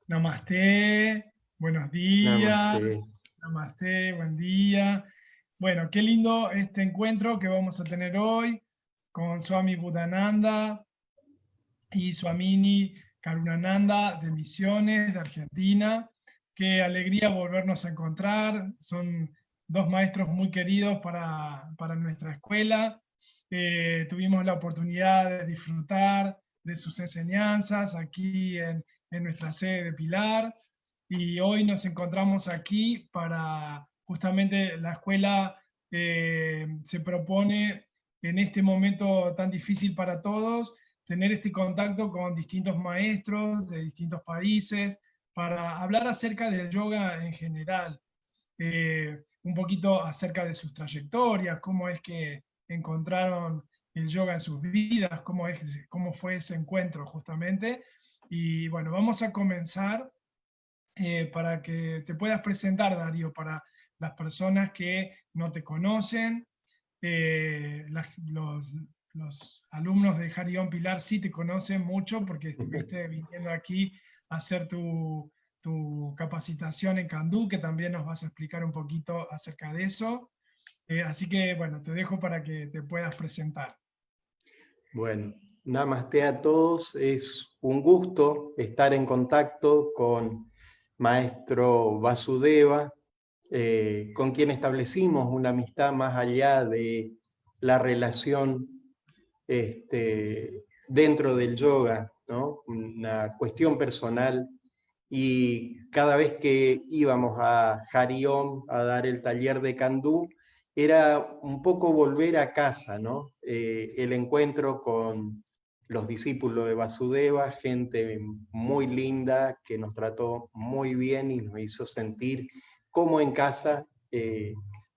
Namaste, buenos días, Namaste. namaste, buen día. Bueno, qué lindo este encuentro que vamos a tener hoy con Swami Buddhananda y Swamini Karunananda de Misiones, de Argentina. Qué alegría volvernos a encontrar. Son dos maestros muy queridos para nuestra escuela. Tuvimos la oportunidad de disfrutar de sus enseñanzas aquí en nuestra sede de Pilar. Y hoy nos encontramos aquí para justamente la escuela se propone en este momento tan difícil para todos tener este contacto con distintos maestros de distintos países para hablar acerca del yoga en general, un poquito acerca de sus trayectorias, cómo es que encontraron el yoga en sus vidas, cómo fue ese encuentro justamente. Y bueno, vamos a comenzar para que te puedas presentar, Darío, para las personas que no te conocen. Los alumnos de Jarión Pilar sí te conocen mucho porque estuviste viniendo aquí a hacer tu capacitación en Candú, que también nos vas a explicar un poquito acerca de eso. Así que, bueno, te dejo para que te puedas presentar. Bueno, namaste a todos. Es un gusto estar en contacto con Maestro Vasudeva, con quien establecimos una amistad más allá de la relación dentro del yoga, ¿no? Una cuestión personal. Y cada vez que íbamos a Hariom a dar el taller de Candú, era un poco volver a casa, ¿no? El encuentro con los discípulos de Vasudeva, gente muy linda que nos trató muy bien y nos hizo sentir como en casa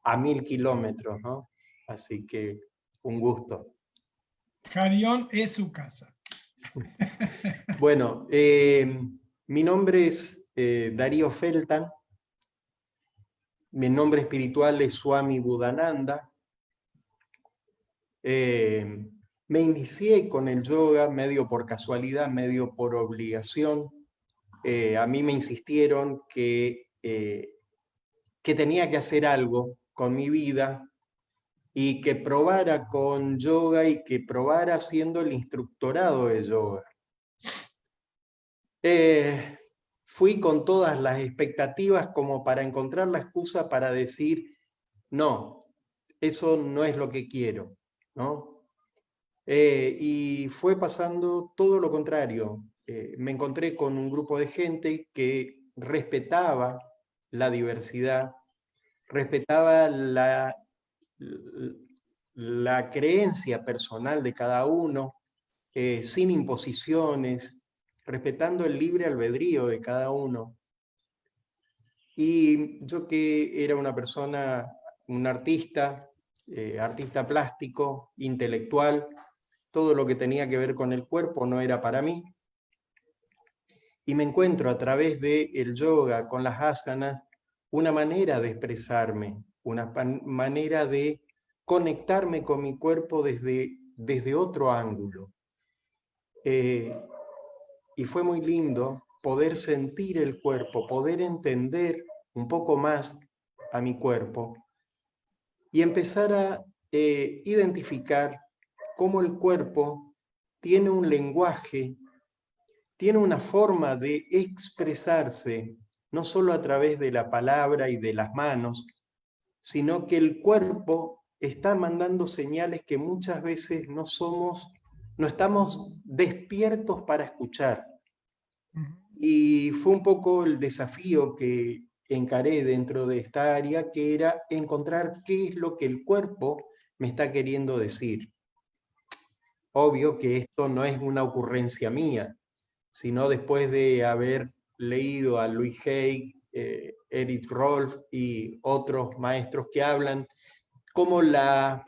a 1000 kilómetros, ¿no? Así que un gusto. Jarión es su casa. Bueno, mi nombre es Darío Feltan. Mi nombre espiritual es Swami Buddhananda. Me inicié con el yoga medio por casualidad, medio por obligación. A mí me insistieron que tenía que hacer algo con mi vida y que probara con yoga y que probara haciendo el instructorado de yoga. Fui con todas las expectativas como para encontrar la excusa para decir, no, eso no es lo que quiero, ¿no? Y fue pasando todo lo contrario. Me encontré con un grupo de gente que respetaba la diversidad, respetaba la creencia personal de cada uno, sin imposiciones, respetando el libre albedrío de cada uno. Y yo que era una persona, un artista, artista plástico, intelectual, todo lo que tenía que ver con el cuerpo no era para mí. Y me encuentro a través del yoga, con las asanas, una manera de expresarme, una manera de conectarme con mi cuerpo desde otro ángulo. Y fue muy lindo poder sentir el cuerpo, poder entender un poco más a mi cuerpo y empezar a identificar cómo el cuerpo tiene un lenguaje, tiene una forma de expresarse, no solo a través de la palabra y de las manos, sino que el cuerpo está mandando señales que muchas veces no estamos despiertos para escuchar. Y fue un poco el desafío que encaré dentro de esta área, que era encontrar qué es lo que el cuerpo me está queriendo decir. Obvio que esto no es una ocurrencia mía, sino después de haber leído a Louis Hay, Eric Rolf y otros maestros que hablan cómo las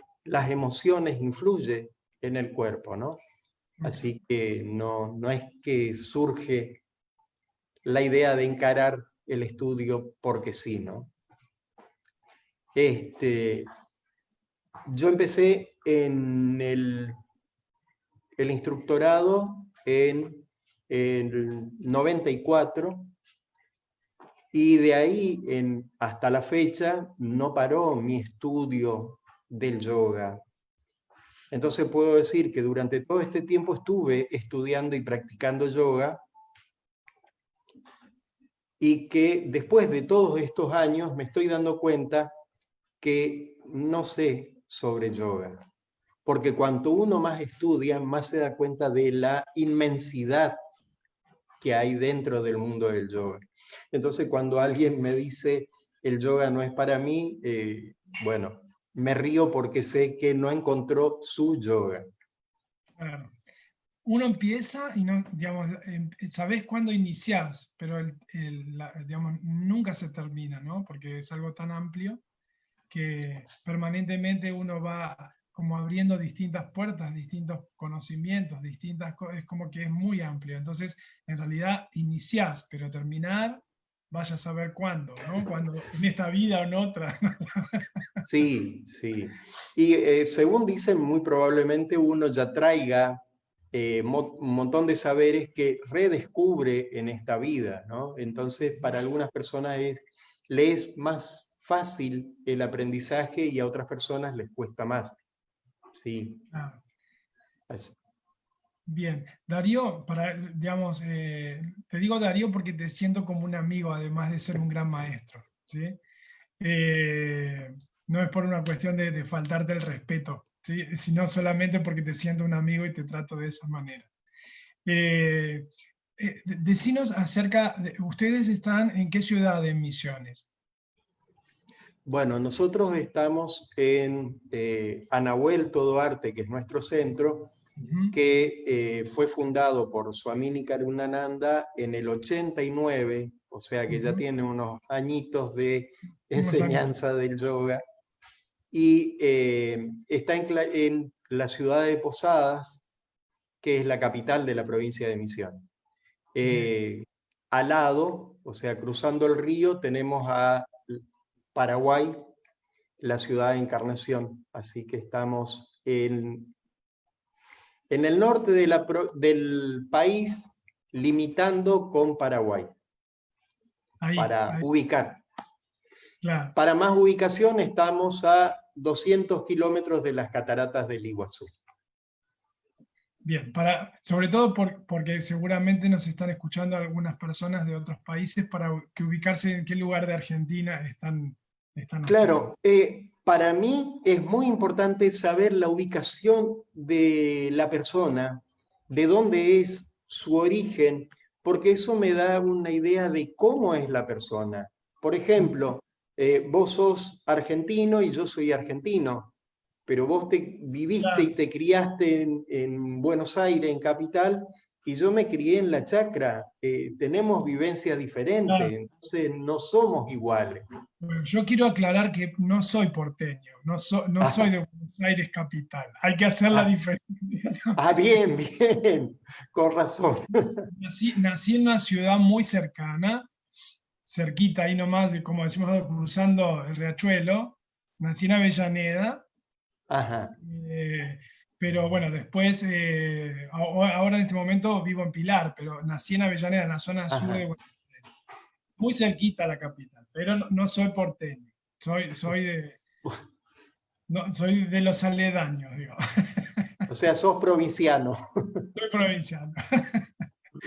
emociones influyen en el cuerpo, ¿no? Así que no es que surge la idea de encarar el estudio porque sí, ¿no? Yo empecé en el instructorado en el 94, Y de ahí hasta la fecha no paró mi estudio del yoga. Entonces puedo decir que durante todo este tiempo estuve estudiando y practicando yoga, y que después de todos estos años me estoy dando cuenta que no sé sobre yoga. Porque cuanto uno más estudia, más se da cuenta de la inmensidad que hay dentro del mundo del yoga. Entonces, cuando alguien me dice el yoga no es para mí, bueno, me río porque sé que no encontró su yoga. Claro. Uno empieza y no, digamos, sabés cuándo iniciás, pero digamos, nunca se termina, ¿no? Porque es algo tan amplio que permanentemente uno va como abriendo distintas puertas, distintos conocimientos, distintas cosas, es como que es muy amplio. Entonces, en realidad, iniciás, pero terminar, vaya a saber cuándo, ¿no? Cuando en esta vida o en otra. Sí, sí. Y según dicen, muy probablemente uno ya traiga un montón de saberes que redescubre en esta vida, ¿no? Entonces, para algunas personas le es más fácil el aprendizaje y a otras personas les cuesta más. Sí. Claro. Así. Bien, Darío, digamos, te digo Darío porque te siento como un amigo, además de ser un gran maestro, ¿sí? Eh, no es por una cuestión de faltarte el respeto, ¿sí? Sino solamente porque te siento un amigo y te trato de esa manera. Decinos acerca, ¿ustedes están en qué ciudad en Misiones? Bueno, nosotros estamos en Anahuel Todoarte, que es nuestro centro, Ujú. que fue fundado por Swamini Karunananda en el 89, o sea que ya Ujú. tiene unos añitos de Unos años. enseñanza del yoga, y está en la ciudad de Posadas, que es la capital de la provincia de Misiones. Bien, Al lado, o sea, cruzando el río, tenemos a Paraguay, la ciudad de Encarnación, así que estamos en el norte del país, limitando con Paraguay, para ahí, ubicar. claro. Para más ubicación, estamos a 200 kilómetros de las cataratas del Iguazú. Bien, sobre todo porque seguramente nos están escuchando algunas personas de otros países para que ubicarse en qué lugar de Argentina están ustedes. Claro, para mí es muy importante saber la ubicación de la persona, de dónde es su origen, porque eso me da una idea de cómo es la persona. Por ejemplo, vos sos argentino y yo soy argentino, pero vos te viviste y Claro, te criaste en Buenos Aires, en Capital, y yo me crié en La Chacra. Tenemos vivencias diferentes, claro. entonces no somos iguales. Bueno, yo quiero aclarar que no soy porteño, no soy de Buenos Aires capital. Hay que hacer la Ah, diferencia. bien, bien, con razón. Nací en una ciudad muy cercana, cerquita ahí nomás, como decimos, cruzando el riachuelo. Nací en Avellaneda. Ajá, Eh, pero bueno, después, ahora en este momento vivo en Pilar, pero nací en Avellaneda, en la zona sur de ajá. Buenos Aires, muy cerquita a la capital, pero no soy porteño, soy de los aledaños, digo, O sea, sos provinciano. soy provinciano.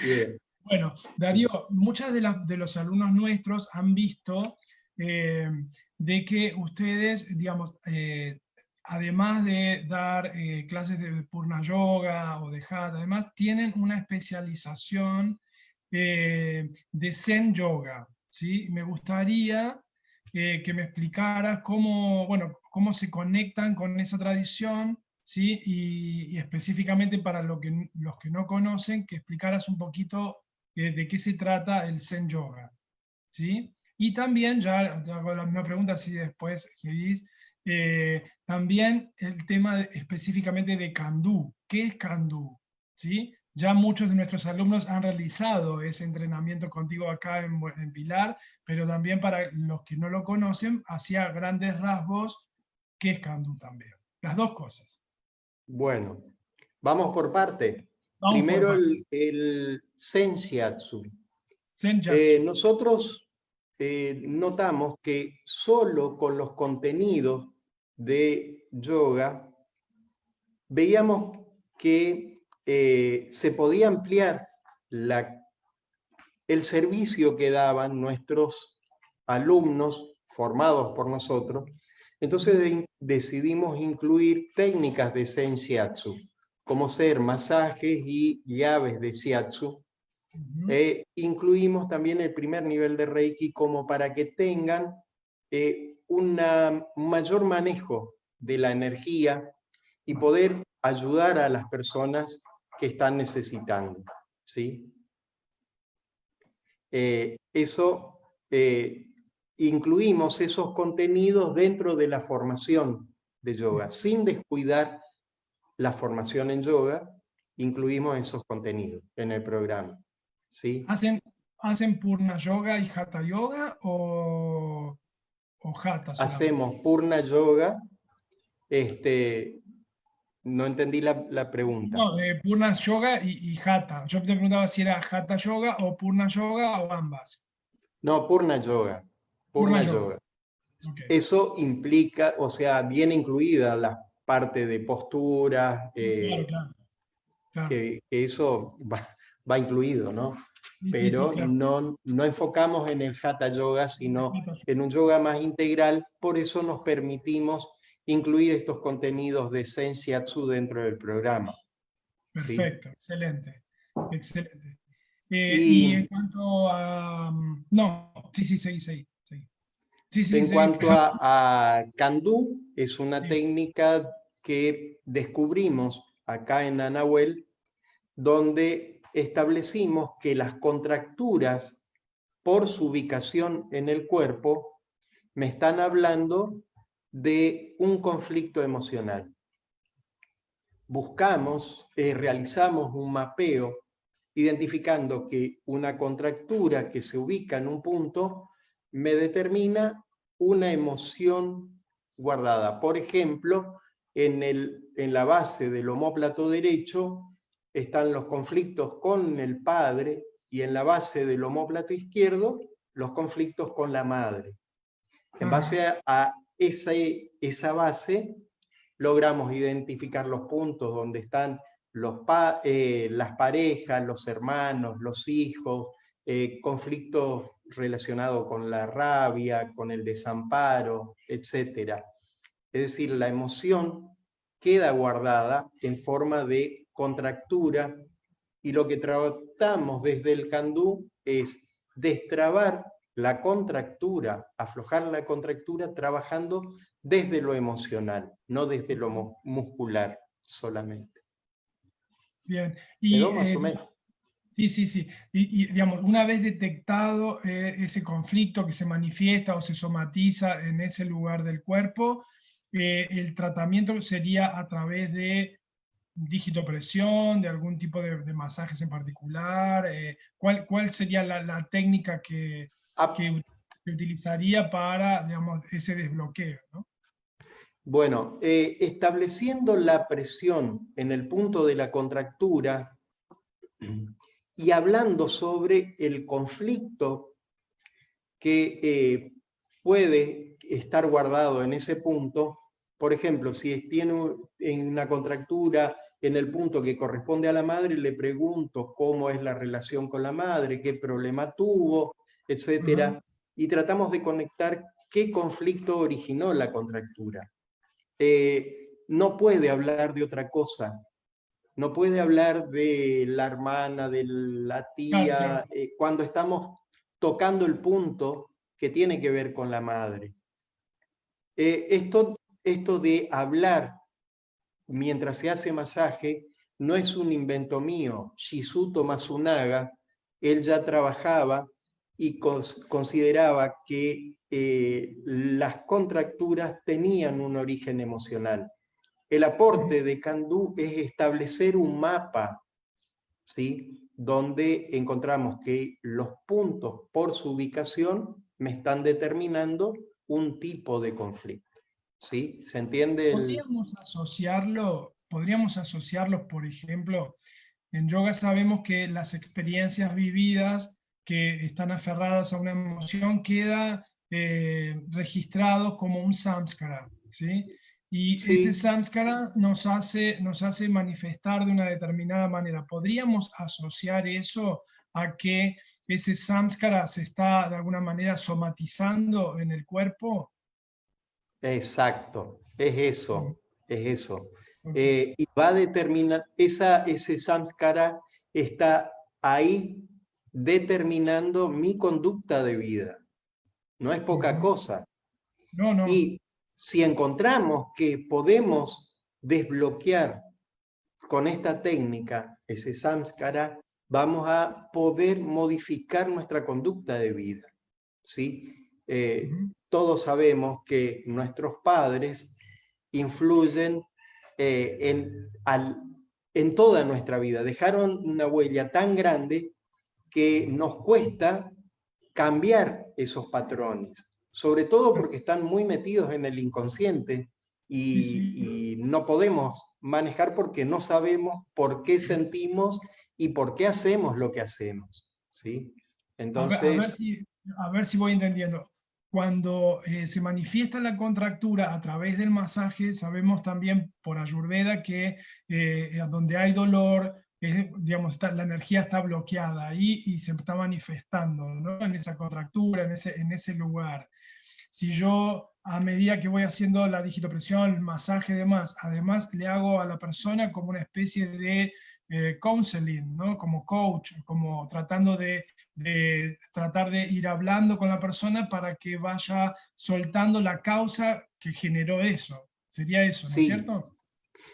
Bien. Bueno, Darío, muchas de los alumnos nuestros han visto eh, de que ustedes, digamos, además de dar clases de Purna Yoga o de Hatha, además tienen una especialización de Zen Yoga, ¿sí? Me gustaría que me explicaras cómo, bueno, cómo se conectan con esa tradición, ¿sí? Y específicamente para los que no conocen, que explicaras un poquito de qué se trata el Zen Yoga, ¿sí? Y también, ya te hago la misma pregunta, si después seguís, también el tema específicamente de Kandú. ¿Qué es Kandú? ¿Sí? Ya muchos de nuestros alumnos han realizado ese entrenamiento contigo acá en Pilar, pero también para los que no lo conocen, hacia grandes rasgos, ¿qué es Kandú también? Las dos cosas. Bueno, vamos por parte. Vamos por Primero partes. el Senshiatsu. Zen Yatsu. Nosotros notamos que solo con los contenidos de yoga veíamos que se podía ampliar el servicio que daban nuestros alumnos formados por nosotros. Entonces decidimos incluir técnicas de Zen Shiatsu, como ser masajes y llaves de Shiatsu. Incluimos también el primer nivel de Reiki como para que tengan un mayor manejo de la energía y poder ayudar a las personas que están necesitando, ¿sí? Incluimos esos contenidos dentro de la formación de yoga, sin descuidar la formación en yoga, incluimos esos contenidos en el programa, ¿sí? ¿Hacen Purna Yoga y Hatha Yoga o Hatha solamente? Hacemos Purna Yoga, no entendí la pregunta. No, Purna Yoga y Hatha. Yo te preguntaba si era Hatha Yoga o Purna Yoga o ambas. No, Purna Yoga. Purna Yoga. Okay. Eso implica, o sea, viene incluida la parte de posturas, claro. Que eso va incluido, ¿no? Pero sí, claro. no enfocamos en el Hatha Yoga, sino en un yoga más integral, por eso nos permitimos incluir estos contenidos de Zen Shiatsu dentro del programa. Perfecto, ¿sí? Excelente, excelente. Y en cuanto a... No, sí. En cuanto a Kandú, es una técnica que descubrimos acá en Anahuel, donde establecimos que las contracturas por su ubicación en el cuerpo me están hablando de un conflicto emocional. Realizamos un mapeo identificando que una contractura que se ubica en un punto me determina una emoción guardada. Por ejemplo, en la base del omóplato derecho están los conflictos con el padre y en la base del omóplato izquierdo los conflictos con la madre. En base a esa base logramos identificar los puntos donde están las parejas, los hermanos, los hijos, conflictos relacionados con la rabia, con el desamparo, etc. Es decir, la emoción queda guardada en forma de contractura y lo que tratamos desde el Kandú es destrabar la contractura, aflojar la contractura trabajando desde lo emocional, no desde lo muscular solamente. Bien. ¿Quedó más o menos? Sí. Y digamos, una vez detectado ese conflicto que se manifiesta o se somatiza en ese lugar del cuerpo, el tratamiento sería a través de digitopresión, de algún tipo de masajes en particular. ¿Cuál sería la técnica que utilizaría para, digamos, ese desbloqueo, ¿no? Bueno, estableciendo la presión en el punto de la contractura y hablando sobre el conflicto que puede estar guardado en ese punto. Por ejemplo, si tiene una contractura en el punto que corresponde a la madre, le pregunto cómo es la relación con la madre, qué problema tuvo, etc. Y tratamos de conectar qué conflicto originó la contractura. No puede hablar de otra cosa. No puede hablar de la hermana, de la tía, cuando estamos tocando el punto que tiene que ver con la madre. Esto de hablar mientras se hace masaje no es un invento mío. Shisuto Masunaga, él ya trabajaba y consideraba que las contracturas tenían un origen emocional. El aporte de Kandú es establecer un mapa, ¿sí?, donde encontramos que los puntos por su ubicación me están determinando un tipo de conflicto. ¿Sí? ¿Se entiende? Podríamos asociarlo, por ejemplo, en yoga sabemos que las experiencias vividas que están aferradas a una emoción queda registrado como un samskara, ¿sí? Y ese Sí, samskara nos hace manifestar de una determinada manera. ¿Podríamos asociar eso a que ese samskara se está de alguna manera somatizando en el cuerpo? exacto, es Mm, eso, es eso. ok. Y va a determinar, ese samskara está ahí determinando mi conducta de vida. No es poca Ujú. cosa. No, no. Y si encontramos que podemos desbloquear con esta técnica ese samskara, vamos a poder modificar nuestra conducta de vida. ¿Sí? Ujú. Todos sabemos que nuestros padres influyen en toda nuestra vida. Dejaron una huella tan grande que nos cuesta cambiar esos patrones, sobre todo porque están muy metidos en el inconsciente Sí, sí. y no podemos manejar porque no sabemos por qué sentimos y por qué hacemos lo que hacemos, ¿sí? A ver Entonces, a ver si voy entendiendo. Cuando se manifiesta la contractura a través del masaje, sabemos también por Ayurveda que donde hay dolor, digamos, la energía está bloqueada ahí y se está manifestando, ¿no? En esa contractura, en ese lugar. Si yo a medida que voy haciendo la digitopresión, el masaje y demás, además le hago a la persona como una especie de counseling, ¿no? Como coach, como tratando de tratar de ir hablando con la persona para que vaya soltando la causa que generó eso. Sería eso, ¿no es sí, cierto?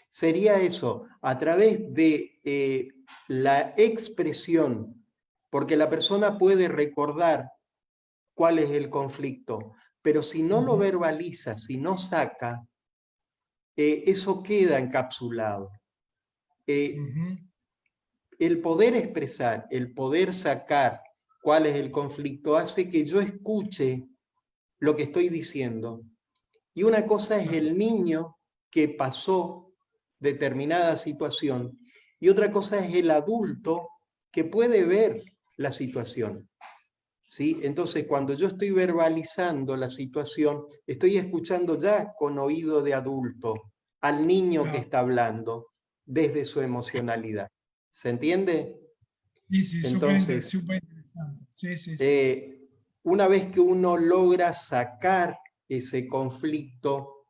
sería eso, a través de la expresión, porque la persona puede recordar cuál es el conflicto, pero si no lo Ujú, verbaliza, si no saca, eso queda encapsulado. Eh, ujú, el poder expresar, el poder sacar cuál es el conflicto, hace que yo escuche lo que estoy diciendo. Y una cosa es claro, el niño que pasó determinada situación y otra cosa es el adulto que puede ver la situación. ¿Sí? Entonces, cuando yo estoy verbalizando la situación, estoy escuchando ya con oído de adulto al niño que claro. está hablando desde su emocionalidad. ¿Se entiende? Sí, sí, Entonces, súper interesante. Sí, sí, sí. eh, una vez que uno logra sacar ese conflicto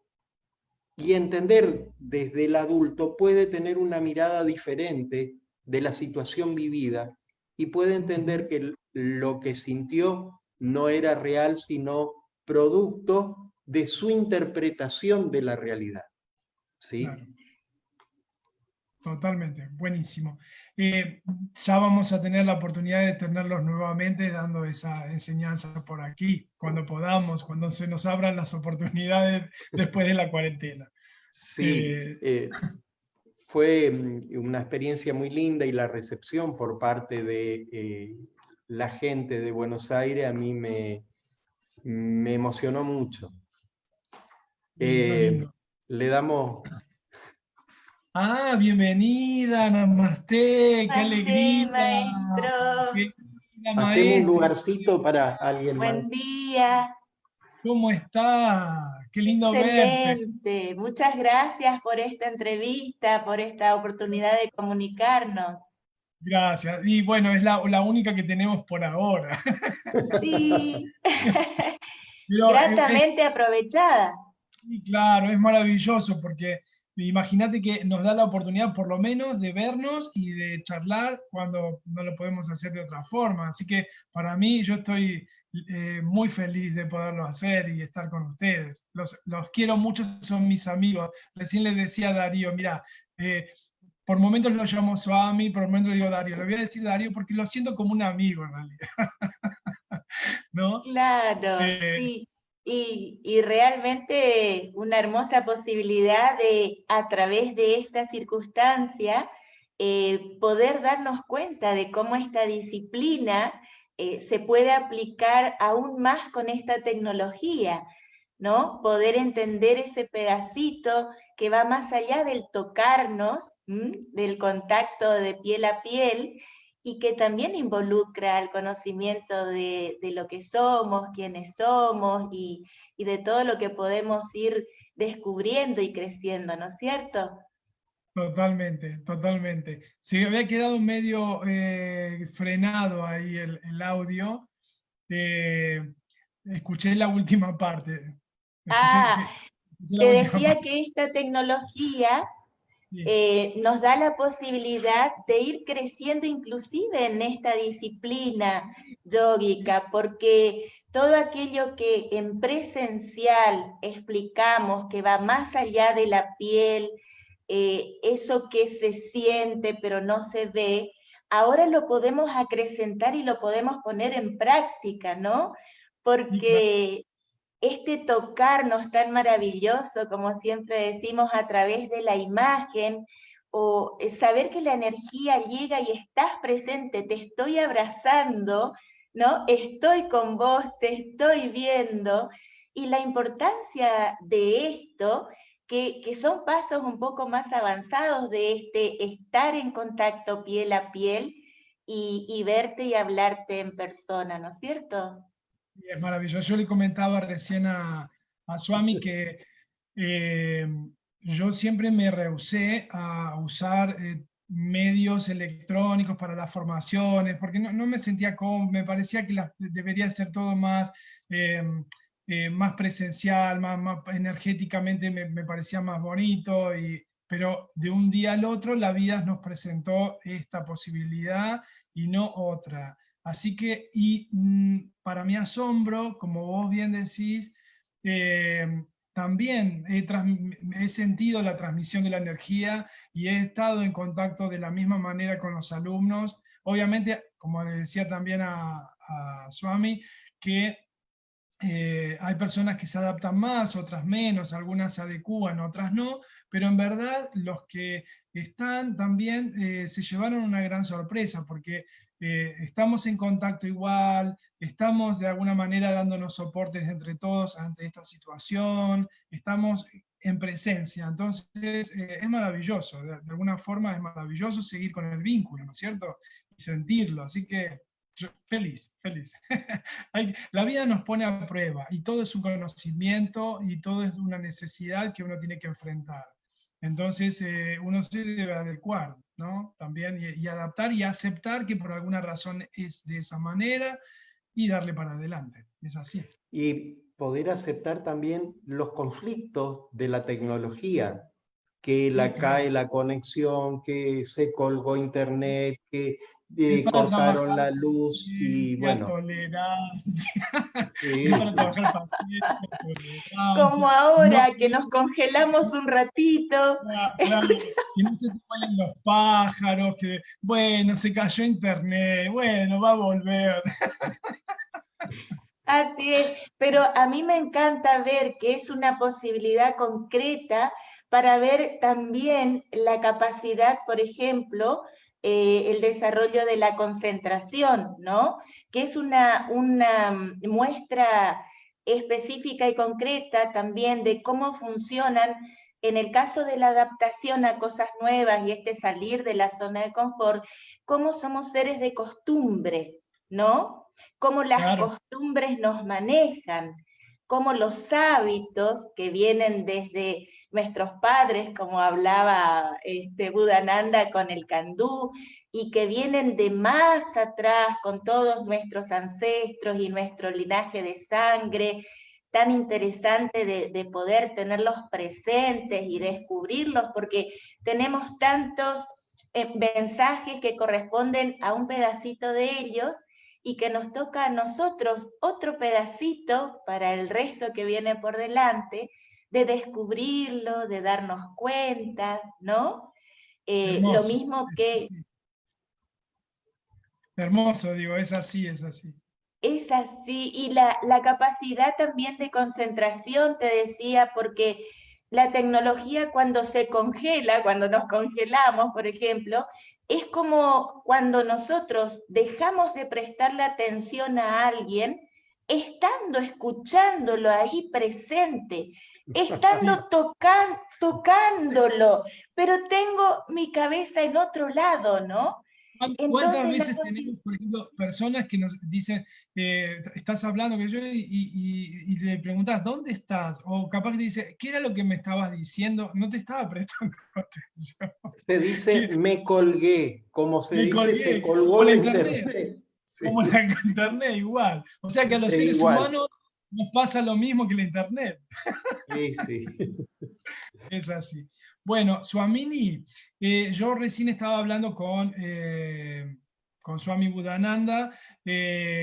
y entender desde el adulto, puede tener una mirada diferente de la situación vivida y puede entender Ujú, que lo que sintió no era real, sino producto de su interpretación de la realidad. claro. ¿Sí? Totalmente, buenísimo. Ya vamos a tener la oportunidad de tenerlos nuevamente dando esa enseñanza por aquí, cuando podamos, cuando se nos abran las oportunidades después de la cuarentena. Sí, Eh, fue una experiencia muy linda y la recepción por parte de la gente de Buenos Aires a mí me emocionó mucho. lindo, Eh, lindo. le damos, Ah, bienvenida, Namaste, qué Namaste, alegría, maestro. qué linda hacemos un maestra. lugarcito para alguien Buen más. día. ¿Cómo está? Qué lindo verte. Excelente. Muchas gracias por esta entrevista, por esta oportunidad de comunicarnos. Gracias. Y bueno, es la única que tenemos por ahora. Sí, Pero gratamente aprovechada. sí, claro, es maravilloso porque imagínate que nos da la oportunidad por lo menos de vernos y de charlar cuando no lo podemos hacer de otra forma. Así que para mí yo estoy muy feliz de poderlo hacer y estar con ustedes. Los quiero mucho, son mis amigos. Recién les decía a Darío, mira, eh, por momentos lo llamo Swami, por momentos le digo Darío. Le voy a decir Darío porque lo siento como un amigo en realidad, ¿no? Claro, Eh, sí. Y realmente una hermosa posibilidad de, a través de esta circunstancia, poder darnos cuenta de cómo esta disciplina se puede aplicar aún más con esta tecnología, ¿no? Poder entender ese pedacito que va más allá del tocarnos, ¿m? Del contacto de piel a piel, y que también involucra el conocimiento de lo que somos, quiénes somos y de todo lo que podemos ir descubriendo y creciendo, ¿no es cierto? Totalmente, totalmente. Sí, había quedado medio frenado ahí el audio. eh, Escuché la última parte. Ah, Escuché te la última decía parte. que esta tecnología Sí, nos da la posibilidad de ir creciendo inclusive en esta disciplina yógica, porque todo aquello que en presencial explicamos que va más allá de la piel, eso que se siente pero no se ve, ahora lo podemos acrecentar y lo podemos poner en práctica, ¿no? sí, claro. Porque este tocarnos tan maravilloso, como siempre decimos, a través de la imagen, o saber que la energía llega y estás presente, te estoy abrazando, ¿no? Estoy con vos, te estoy viendo, y la importancia de esto, que son pasos un poco más avanzados de este estar en contacto piel a piel y verte y hablarte en persona, ¿no es cierto? Sí, es maravilloso. Yo le comentaba recién a Swami que eh, yo siempre me rehusé a usar medios electrónicos para las formaciones, porque no me sentía cómodo, me parecía que debería ser todo más, eh, más presencial, más energéticamente me parecía más bonito, pero de un día al otro la vida nos presentó esta posibilidad y no otra. Así que, para mi asombro, como vos bien decís, también he sentido la transmisión de la energía y he estado en contacto de la misma manera con los alumnos. Obviamente, como le decía también a Swami, que hay personas que se adaptan más, otras menos, algunas se adecúan, otras no, pero en verdad los que están también se llevaron una gran sorpresa porque estamos en contacto igual, estamos de alguna manera dándonos soportes entre todos ante esta situación, estamos en presencia, entonces es maravilloso, de alguna forma es maravilloso seguir con el vínculo, ¿no es cierto? Y sentirlo, así que feliz, feliz. La vida nos pone a prueba y todo es un conocimiento y todo es una necesidad que uno tiene que enfrentar. Entonces uno se debe adecuar, ¿no? También y adaptar y aceptar que por alguna razón es de esa manera y darle para adelante. Es así. Y poder aceptar también los conflictos de la tecnología, que Sí, la claro. cae la conexión, que se colgó internet, que Es para cortaron trabajar la luz y paciencia, bueno, tolerancia. Es sí, para sí, trabajar paciencia, Como tolerancia. No, ahora que nos congelamos un ratito. claro, que no se te vuelen los pájaros, que bueno, se cayó internet, bueno, va a volver. Así es, pero a mí me encanta ver que es una posibilidad concreta para ver también la capacidad, por ejemplo, el desarrollo de la concentración, ¿no? Que es una muestra específica y concreta también de cómo funcionan, en el caso de la adaptación a cosas nuevas y este salir de la zona de confort, cómo somos seres de costumbre, ¿no? Cómo las Claro, costumbres nos manejan, cómo los hábitos que vienen desde nuestros padres, como hablaba Budananda con el Kandú, y que vienen de más atrás con todos nuestros ancestros y nuestro linaje de sangre, tan interesante de poder tenerlos presentes y descubrirlos, porque tenemos tantos mensajes que corresponden a un pedacito de ellos y que nos toca a nosotros otro pedacito para el resto que viene por delante, de descubrirlo, de darnos cuenta, ¿no? Lo hermoso. mismo que Hermoso, digo, es así, es así. es así, y la capacidad también de concentración, te decía, porque la tecnología cuando se congela, cuando nos congelamos, por ejemplo, es como cuando nosotros dejamos de prestarle atención a alguien, estando escuchándolo ahí presente, Sí, estando tocándolo, pero tengo mi cabeza en otro lado, ¿no? ¿Cuántas Entonces, veces tenemos, por ejemplo, personas que nos dicen, estás hablando que yo, y le preguntas, ¿dónde estás? O capaz que te dice, ¿qué era lo que me estabas diciendo? No te estaba prestando atención. Se dice me colgué, como se Me dice se colgué, colgó como la la internet, internet. Sí, como la internet igual. O sea que a los es seres igual. humanos nos pasa lo mismo que la internet. Sí, sí. Es así. Bueno, Swamini, yo recién estaba hablando con Swami Buddhananda,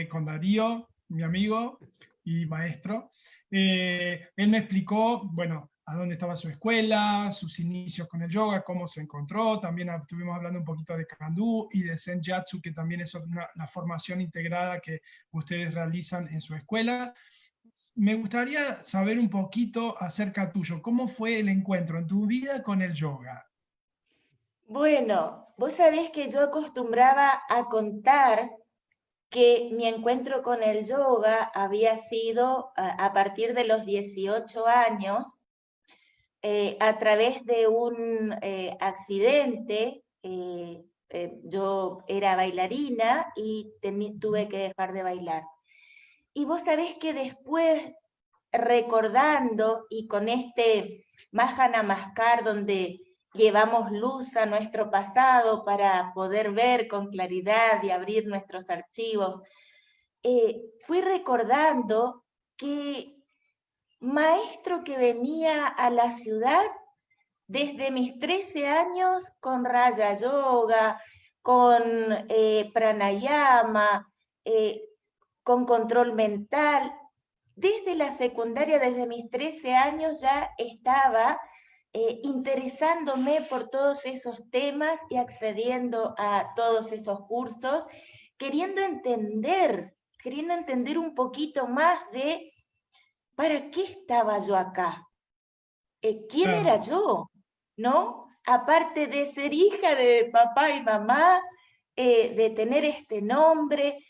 con Darío, mi amigo y maestro. Él me explicó, bueno, a dónde estaba su escuela, sus inicios con el yoga, cómo se encontró. También estuvimos hablando un poquito de Kandu y de Senjatsu, que también es la formación integrada que ustedes realizan en su escuela. Me gustaría saber un poquito acerca tuyo. ¿Cómo fue el encuentro en tu vida con el yoga? bueno, vos sabés que yo acostumbraba a contar que mi encuentro con el yoga había sido a partir de los 18 años, a través de un accidente. Yo era bailarina y tuve que dejar de bailar. Y vos sabés que después, recordando y con este Maha Namaskar, donde llevamos luz a nuestro pasado para poder ver con claridad y abrir nuestros archivos, fui recordando que maestro que venía a la ciudad desde mis 13 años con Raya Yoga, con pranayama, con control mental. Desde la secundaria, desde mis 13 años, ya estaba interesándome por todos esos temas y accediendo a todos esos cursos, queriendo entender un poquito más de ¿para qué estaba yo acá? ¿Quién Claro, era yo? ¿No? Aparte de ser hija de papá y mamá, de tener este nombre,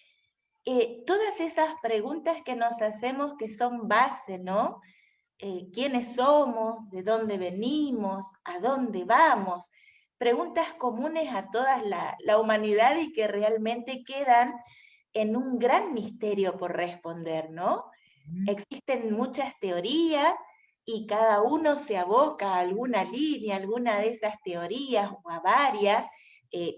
todas esas preguntas que nos hacemos que son base, ¿no? ¿Quiénes somos? ¿De dónde venimos? ¿A dónde vamos? Preguntas comunes a toda la humanidad y que realmente quedan en un gran misterio por responder, ¿no? Existen muchas teorías y cada uno se aboca a alguna línea, alguna de esas teorías o a varias.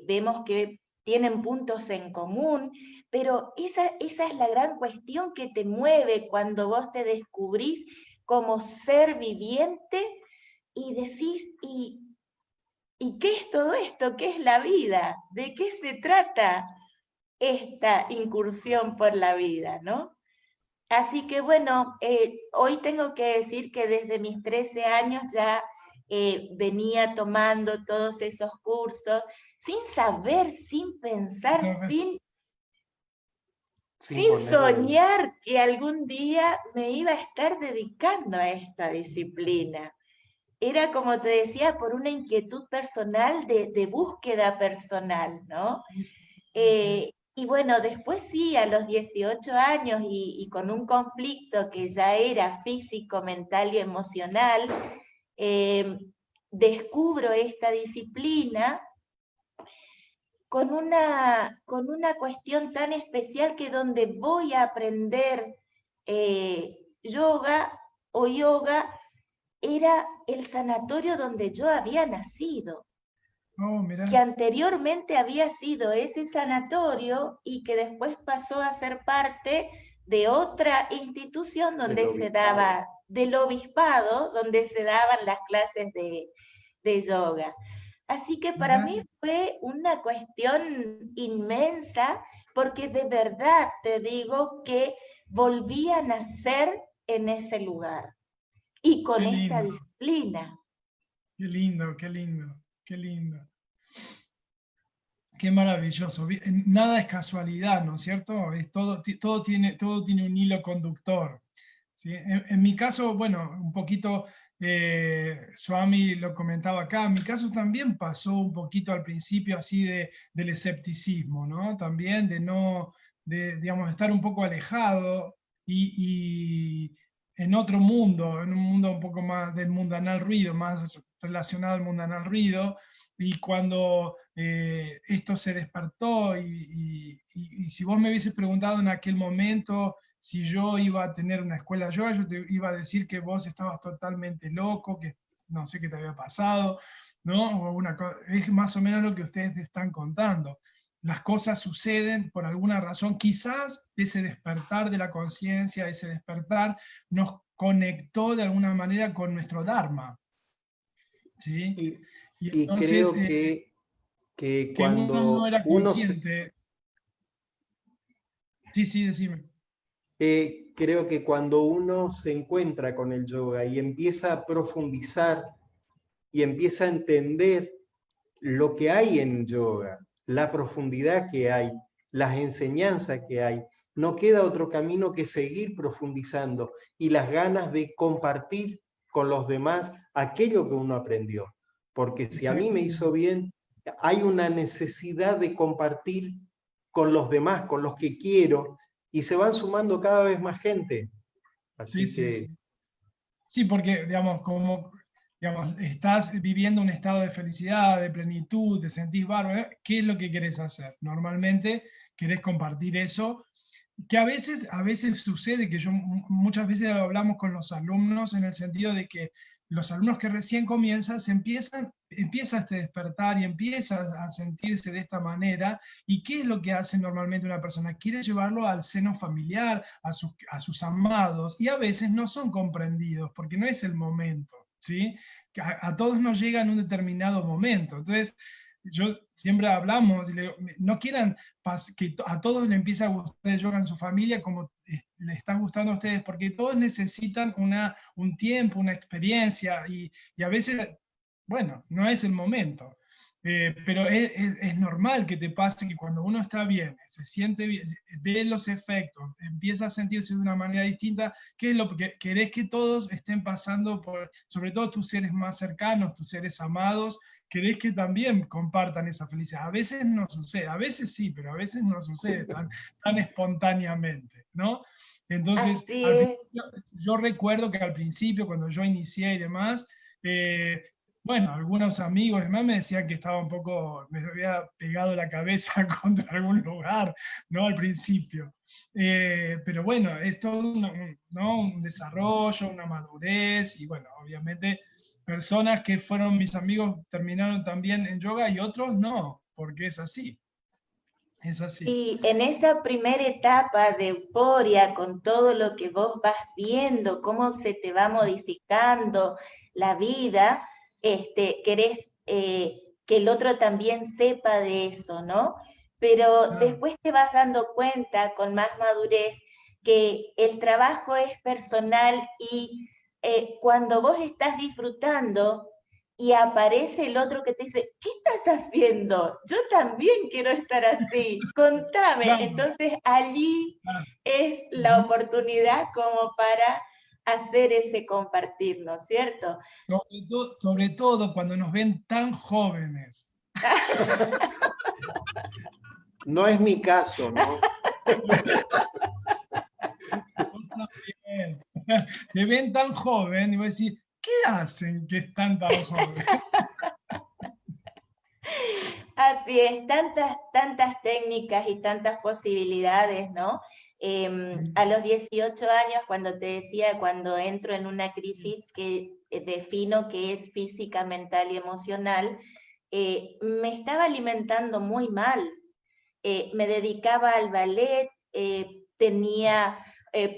Vemos que tienen puntos en común, pero esa es la gran cuestión que te mueve cuando vos te descubrís como ser viviente y decís, ¿y qué es todo esto? ¿Qué es la vida? ¿De qué se trata esta incursión por la vida, no? Así que bueno, hoy tengo que decir que desde mis 13 años ya venía tomando todos esos cursos sin saber, sin pensar, entonces, Sin sin ponerle. soñar que algún día me iba a estar dedicando a esta disciplina. Era, como te decía, por una inquietud personal de búsqueda personal, ¿no? Y bueno, después sí, a los 18 años y con un conflicto que ya era físico, mental y emocional, eh, descubro esta disciplina con una cuestión tan especial que donde voy a aprender yoga o yoga era el sanatorio donde yo había nacido, oh, que mirá, anteriormente había sido ese sanatorio y que después pasó a ser parte de otra institución Del donde se obispado. daba, del obispado, donde se daban las clases de yoga. Así que para mirá, mí fue una cuestión inmensa, porque de verdad te digo que volví a nacer en ese lugar y qué con esta lindo, disciplina. qué lindo, qué lindo, qué lindo. Qué maravilloso. Nada es casualidad, ¿no es cierto? Todo tiene un hilo conductor. ¿Sí? En mi caso, bueno, un poquito, Swami lo comentaba acá, en mi caso también pasó un poquito al principio así del escepticismo, ¿no? También de no, digamos, estar un poco alejado y en otro mundo, en un mundo un poco más del mundanal ruido, más relacionado al mundanal ruido, y cuando esto se despertó y si vos me hubieses preguntado en aquel momento si yo iba a tener una escuela de yoga, yo te iba a decir que vos estabas totalmente loco, que no sé qué te había pasado, ¿no? Es más o menos lo que ustedes te están contando. Las cosas suceden por alguna razón, quizás ese despertar de la conciencia, ese despertar nos conectó de alguna manera con nuestro Dharma, ¿sí? Y, Y y entonces, creo que que uno no cuando era uno se, consciente. Sí, sí, decime. creo que cuando uno se encuentra con el yoga y empieza a profundizar y empieza a entender lo que hay en yoga, la profundidad que hay, las enseñanzas que hay, no queda otro camino que seguir profundizando y las ganas de compartir con los demás aquello que uno aprendió. Porque si a mí me hizo Exactamente. bien, hay una necesidad de compartir con los demás, con los que quiero, y se van sumando cada vez más gente. Sí, Así sí, que sí. Sí, porque, digamos, como digamos, estás viviendo un estado de felicidad, de plenitud, te sentís bárbaro, ¿qué es lo que querés hacer? Normalmente querés compartir eso, que a veces sucede que muchas veces lo hablamos con los alumnos en el sentido de que los alumnos que recién comienzan, empieza este despertar y empieza a sentirse de esta manera. ¿Y qué es lo que hace normalmente una persona? Quiere llevarlo al seno familiar, a sus amados, y a veces no son comprendidos porque no es el momento, ¿sí? A todos nos llega en un determinado momento. Entonces, yo siempre hablamos y le digo, no quieran que a todos le empiece a gustar el yoga en su familia como le está gustando a ustedes, porque todos necesitan un tiempo, una experiencia, y a veces, bueno, no es el momento. Pero es normal que te pase que cuando uno está bien, se siente bien, ve los efectos, empieza a sentirse de una manera distinta, ¿qué es lo que querés? Que todos estén pasando por, sobre todo tus seres más cercanos, tus seres amados, querés que también compartan esa felicidad. A veces no sucede, a veces sí, pero a veces no sucede tan espontáneamente, ¿no? Entonces, Así es. yo recuerdo que al principio, cuando yo inicié y demás, eh, bueno, algunos amigos y demás me decían que estaba un poco, me había pegado la cabeza contra algún lugar, ¿no? Al principio. Pero bueno, es todo ¿no? Un desarrollo, una madurez, y bueno, obviamente personas que fueron mis amigos terminaron también en yoga y otros no, porque es así, es así. Y en esa primera etapa de euforia, con todo lo que vos vas viendo, cómo se te va modificando la vida, querés que el otro también sepa de eso, ¿no? Pero Claro, después te vas dando cuenta con más madurez que el trabajo es personal y cuando vos estás disfrutando, y aparece el otro que te dice, ¿qué estás haciendo? Yo también quiero estar así, contame. claro, Entonces allí claro. es la Ujú. oportunidad como para hacer ese compartir, ¿no es cierto? Sobre todo cuando nos ven tan jóvenes. no es mi caso, ¿no? Vos también. Te ven tan joven y vos decís, ¿qué hacen que están tan jóvenes? Así es, tantas técnicas y tantas posibilidades, ¿no? A los 18 años, cuando te decía, cuando entro en una crisis que defino que es física, mental y emocional, me estaba alimentando muy mal. Me dedicaba al ballet, tenía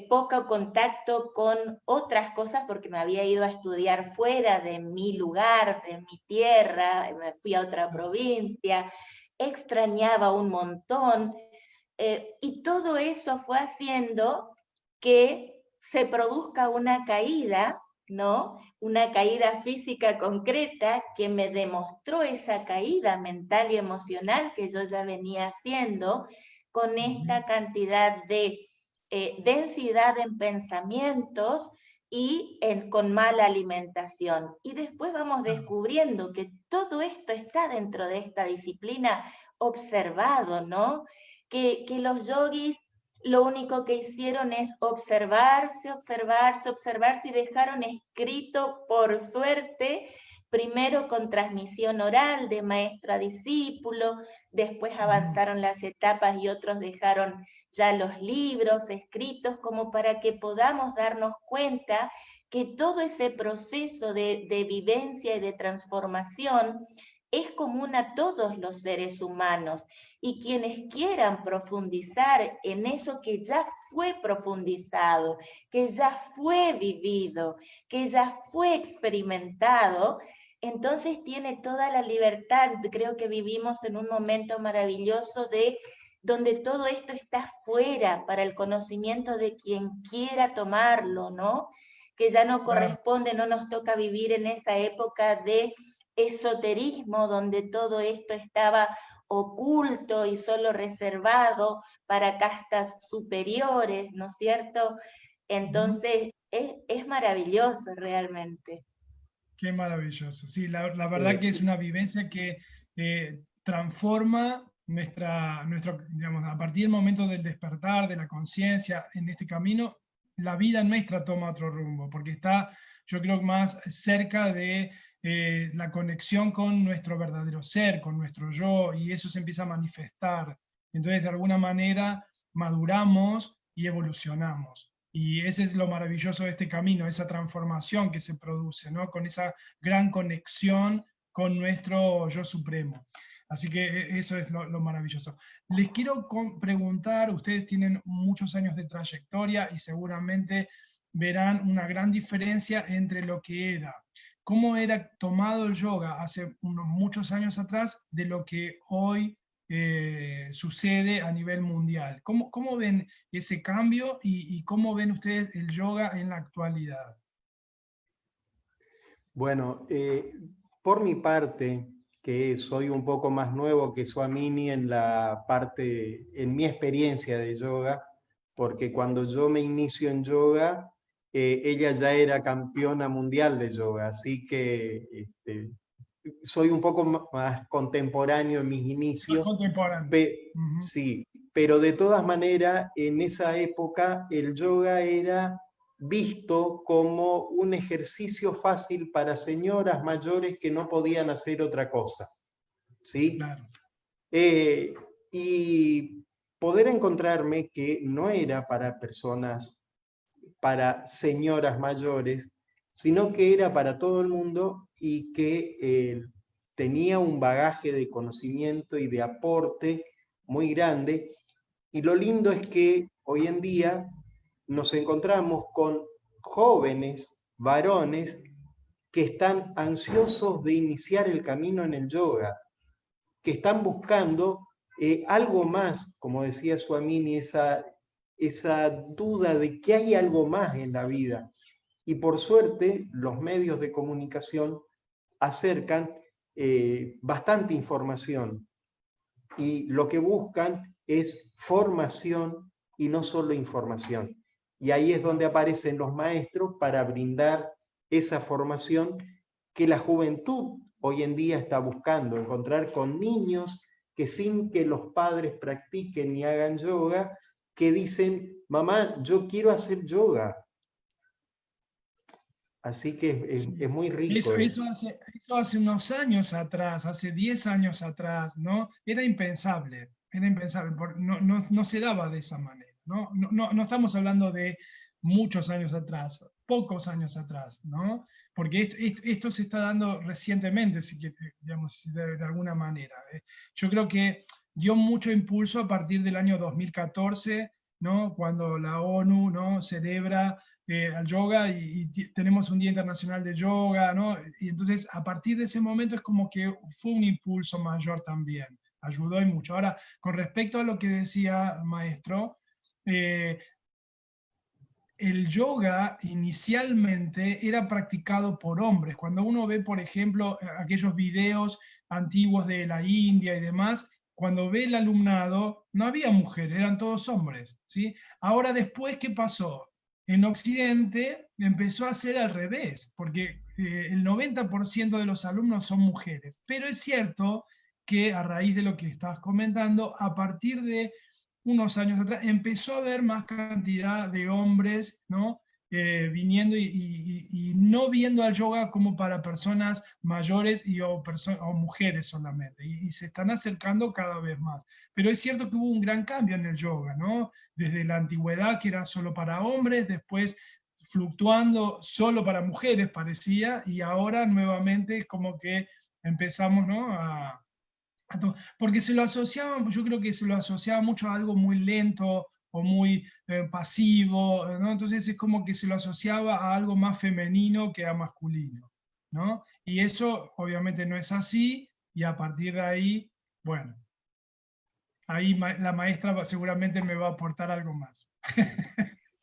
poco contacto con otras cosas porque me había ido a estudiar fuera de mi lugar, de mi tierra, me fui a otra provincia, extrañaba un montón, y todo eso fue haciendo que se produzca una caída, ¿no? Una caída física concreta que me demostró esa caída mental y emocional que yo ya venía haciendo con esta cantidad de densidad en pensamientos y con mala alimentación. Y después vamos descubriendo que todo esto está dentro de esta disciplina observado, ¿no? Que los yogis lo único que hicieron es observarse, observarse, observarse y dejaron escrito, por suerte, primero con transmisión oral de maestro a discípulo, después avanzaron las etapas y otros dejaron ya los libros escritos, como para que podamos darnos cuenta que todo ese proceso de vivencia y de transformación es común a todos los seres humanos, y quienes quieran profundizar en eso que ya fue profundizado, que ya fue vivido, que ya fue experimentado, entonces tiene toda la libertad. Creo que vivimos en un momento maravilloso donde todo esto está fuera para el conocimiento de quien quiera tomarlo, ¿no? Que ya no corresponde, no nos toca vivir en esa época de esoterismo, donde todo esto estaba oculto y solo reservado para castas superiores, ¿no es cierto? Entonces, es maravilloso realmente. Qué maravilloso. Sí, la verdad que es una vivencia que transforma digamos, a partir del momento del despertar, de la conciencia en este camino, la vida nuestra toma otro rumbo, porque está, yo creo, más cerca de la conexión con nuestro verdadero ser, con nuestro yo, y eso se empieza a manifestar. Entonces, de alguna manera, maduramos y evolucionamos. Y ese es lo maravilloso de este camino, esa transformación que se produce, ¿no? Con esa gran conexión con nuestro yo supremo. Así que eso es lo maravilloso. Les quiero preguntar, ustedes tienen muchos años de trayectoria y seguramente verán una gran diferencia entre lo que era, cómo era tomado el yoga hace unos muchos años atrás de lo que hoy sucede a nivel mundial. ¿Cómo ven ese cambio y cómo ven ustedes el yoga en la actualidad? Bueno, por mi parte, que soy un poco más nuevo que Swamini en en mi experiencia de yoga, porque cuando yo me inicio en yoga, ella ya era campeona mundial de yoga, así que soy un poco más contemporáneo en mis inicios. Contemporáneo. Sí, pero de todas maneras, en esa época el yoga era visto como un ejercicio fácil para señoras mayores que no podían hacer otra cosa, ¿sí? Claro. Y poder encontrarme que no era para personas, para señoras mayores, sino que era para todo el mundo y que tenía un bagaje de conocimiento y de aporte muy grande. Y lo lindo es que hoy en día nos encontramos con jóvenes, varones, que están ansiosos de iniciar el camino en el yoga, que están buscando algo más, como decía Swamini, esa duda de que hay algo más en la vida. Y por suerte, los medios de comunicación acercan bastante información. Y lo que buscan es formación y no solo información. Y ahí es donde aparecen los maestros para brindar esa formación que la juventud hoy en día está buscando, encontrar con niños que sin que los padres practiquen ni hagan yoga, que dicen, mamá, yo quiero hacer yoga. Así que es muy rico. Eso hace unos años atrás, hace 10 años atrás, ¿no? Era impensable, no se daba de esa manera, ¿no? No estamos hablando de muchos años atrás, pocos años atrás, ¿no? Porque esto se está dando recientemente, digamos, de alguna manera. Yo creo que dio mucho impulso a partir del año 2014, ¿no? Cuando la ONU, ¿no?, celebra al yoga y tenemos un Día Internacional de Yoga, ¿no? Y entonces a partir de ese momento es como que fue un impulso mayor también, ayudó y mucho. Ahora, con respecto a lo que decía maestro, el yoga inicialmente era practicado por hombres. Cuando uno ve, por ejemplo, aquellos videos antiguos de la India y demás, cuando ve el alumnado, no había mujeres, eran todos hombres, ¿sí? Ahora después, ¿qué pasó? En Occidente empezó a ser al revés, porque el 90% de los alumnos son mujeres. Pero es cierto que a raíz de lo que estabas comentando, a partir de unos años atrás empezó a haber más cantidad de hombres, ¿no?, viniendo y no viendo al yoga como para personas mayores o mujeres solamente, y se están acercando cada vez más. Pero es cierto que hubo un gran cambio en el yoga, ¿no? Desde la antigüedad, que era solo para hombres, después fluctuando solo para mujeres parecía, y ahora nuevamente como que empezamos, ¿no? Porque se lo asociaba, yo creo que se lo asociaba mucho a algo muy lento o muy pasivo, ¿no? Entonces es como que se lo asociaba a algo más femenino que a masculino, ¿no? Y eso obviamente no es así, y a partir de ahí, bueno, ahí la maestra seguramente me va a aportar algo más.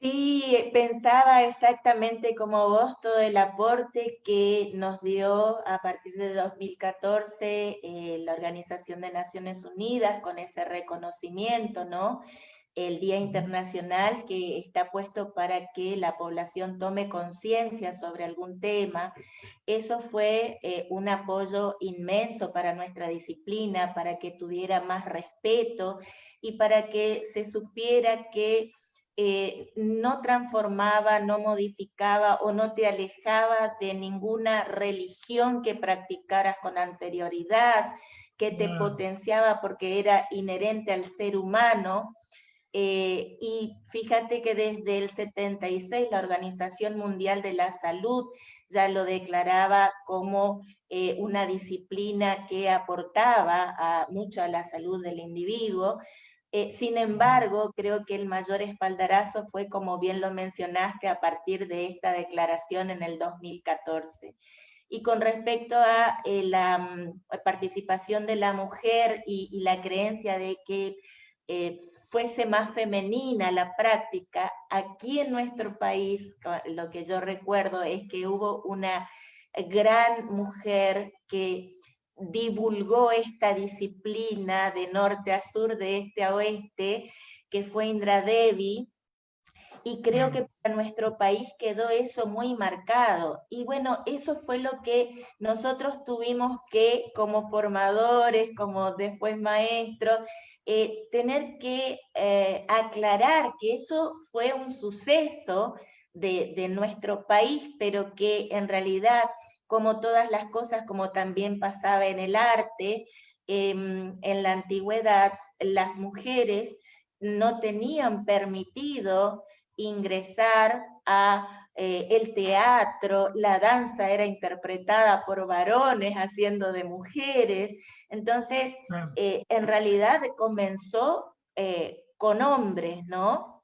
Sí, pensaba exactamente como vos todo el aporte que nos dio a partir de 2014 la Organización de Naciones Unidas con ese reconocimiento, ¿no? El Día Internacional que está puesto para que la población tome conciencia sobre algún tema. Eso fue un apoyo inmenso para nuestra disciplina, para que tuviera más respeto y para que se supiera que no transformaba, no modificaba o no te alejaba de ninguna religión que practicaras con anterioridad, que te potenciaba porque era inherente al ser humano. Y fíjate que desde el 76 la Organización Mundial de la Salud ya lo declaraba como una disciplina que aportaba mucho a la salud del individuo. Sin embargo, creo que el mayor espaldarazo fue, como bien lo mencionaste, a partir de esta declaración en el 2014. Y con respecto a la participación de la mujer y la creencia de que fuese más femenina la práctica, aquí en nuestro país, lo que yo recuerdo es que hubo una gran mujer que divulgó esta disciplina de norte a sur, de este a oeste, que fue Indra Devi, y creo que para nuestro país quedó eso muy marcado. Y bueno, eso fue lo que nosotros tuvimos que, como formadores, como después maestros, tener que aclarar que eso fue un suceso de nuestro país, pero que en realidad, como todas las cosas, como también pasaba en el arte, en la antigüedad, las mujeres no tenían permitido ingresar a el teatro, la danza era interpretada por varones haciendo de mujeres, entonces en realidad comenzó con hombres, ¿no?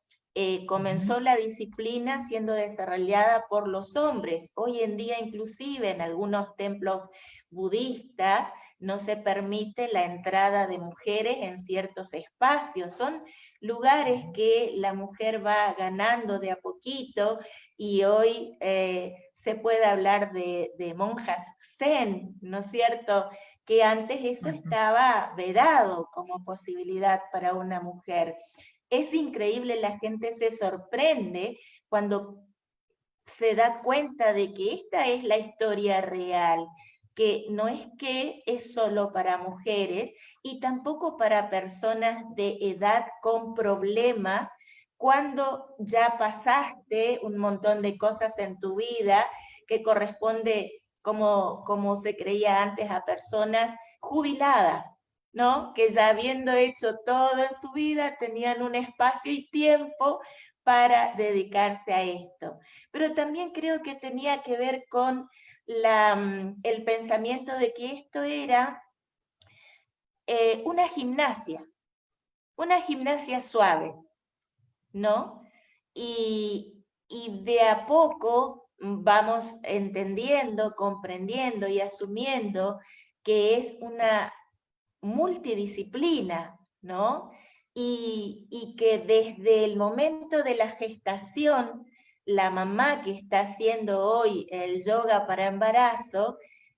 Comenzó la disciplina siendo desarrollada por los hombres. Hoy en día inclusive en algunos templos budistas no se permite la entrada de mujeres en ciertos espacios. Son lugares que la mujer va ganando de a poquito, y hoy se puede hablar de monjas zen, ¿no es cierto? Que antes eso estaba vedado como posibilidad para una mujer. Es increíble, la gente se sorprende cuando se da cuenta de que esta es la historia real, que no es que es solo para mujeres y tampoco para personas de edad con problemas, cuando ya pasaste un montón de cosas en tu vida que corresponde, como se creía antes, a personas jubiladas, ¿no? Que ya habiendo hecho todo en su vida tenían un espacio y tiempo para dedicarse a esto. Pero también creo que tenía que ver con el pensamiento de que esto era una gimnasia suave, ¿no? Y de a poco vamos entendiendo, comprendiendo y asumiendo que es una multidisciplina, ¿no? Y que desde el momento de la gestación, la mamá que está haciendo hoy el yoga para embarazo,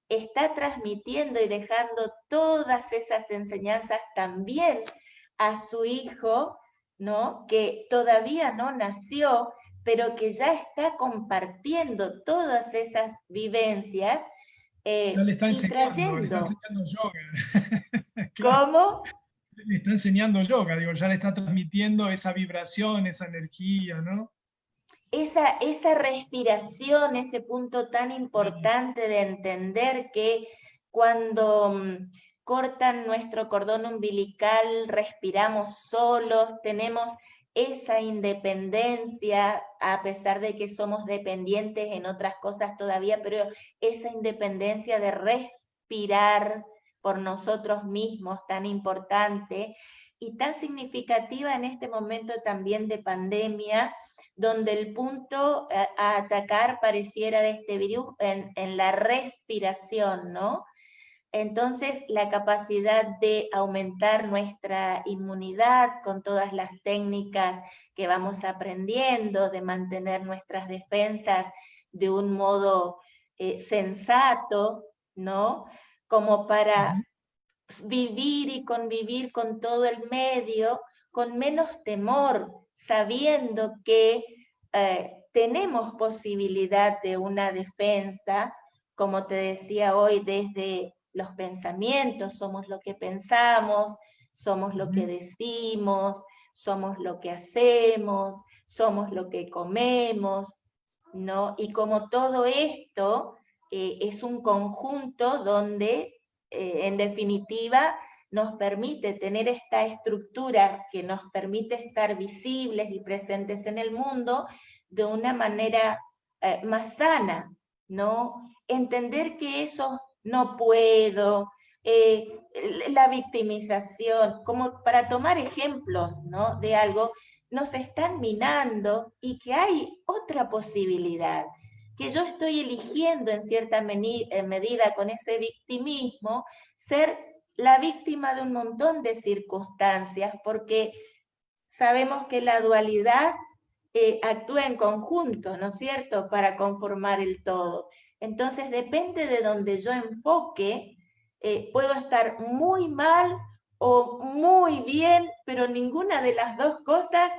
está transmitiendo y dejando todas esas enseñanzas también a su hijo, ¿no? Que todavía no nació, pero que ya está compartiendo todas esas vivencias Ya le está y enseñando, trayendo. yoga. Claro, ¿Cómo? le está enseñando yoga, digo, ya le está transmitiendo esa vibración, esa energía, ¿no? esa respiración, ese punto tan importante de entender que cuando cortan nuestro cordón umbilical, respiramos solos, tenemos esa independencia, a pesar de que somos dependientes en otras cosas todavía, pero esa independencia de respirar por nosotros mismos, tan importante y tan significativa en este momento también de pandemia, donde el punto a atacar pareciera de este virus en la respiración, ¿no? Entonces, la capacidad de aumentar nuestra inmunidad con todas las técnicas que vamos aprendiendo, de mantener nuestras defensas de un modo sensato, ¿no? Como para vivir y convivir con todo el medio con menos temor, sabiendo que tenemos posibilidad de una defensa, como te decía hoy, desde los pensamientos, somos lo que pensamos, somos lo que decimos, somos lo que hacemos, somos lo que comemos, ¿no? Y como todo esto es un conjunto donde, en definitiva, nos permite tener esta estructura que nos permite estar visibles y presentes en el mundo de una manera más sana, ¿no? Entender que eso no puedo, la victimización, como para tomar ejemplos, ¿no? De algo, nos están minando y que hay otra posibilidad, que yo estoy eligiendo en cierta medida con ese victimismo, ser la víctima de un montón de circunstancias, porque sabemos que la dualidad actúa en conjunto, ¿no es cierto?, para conformar el todo. Entonces depende de donde yo enfoque, puedo estar muy mal o muy bien, pero ninguna de las dos cosas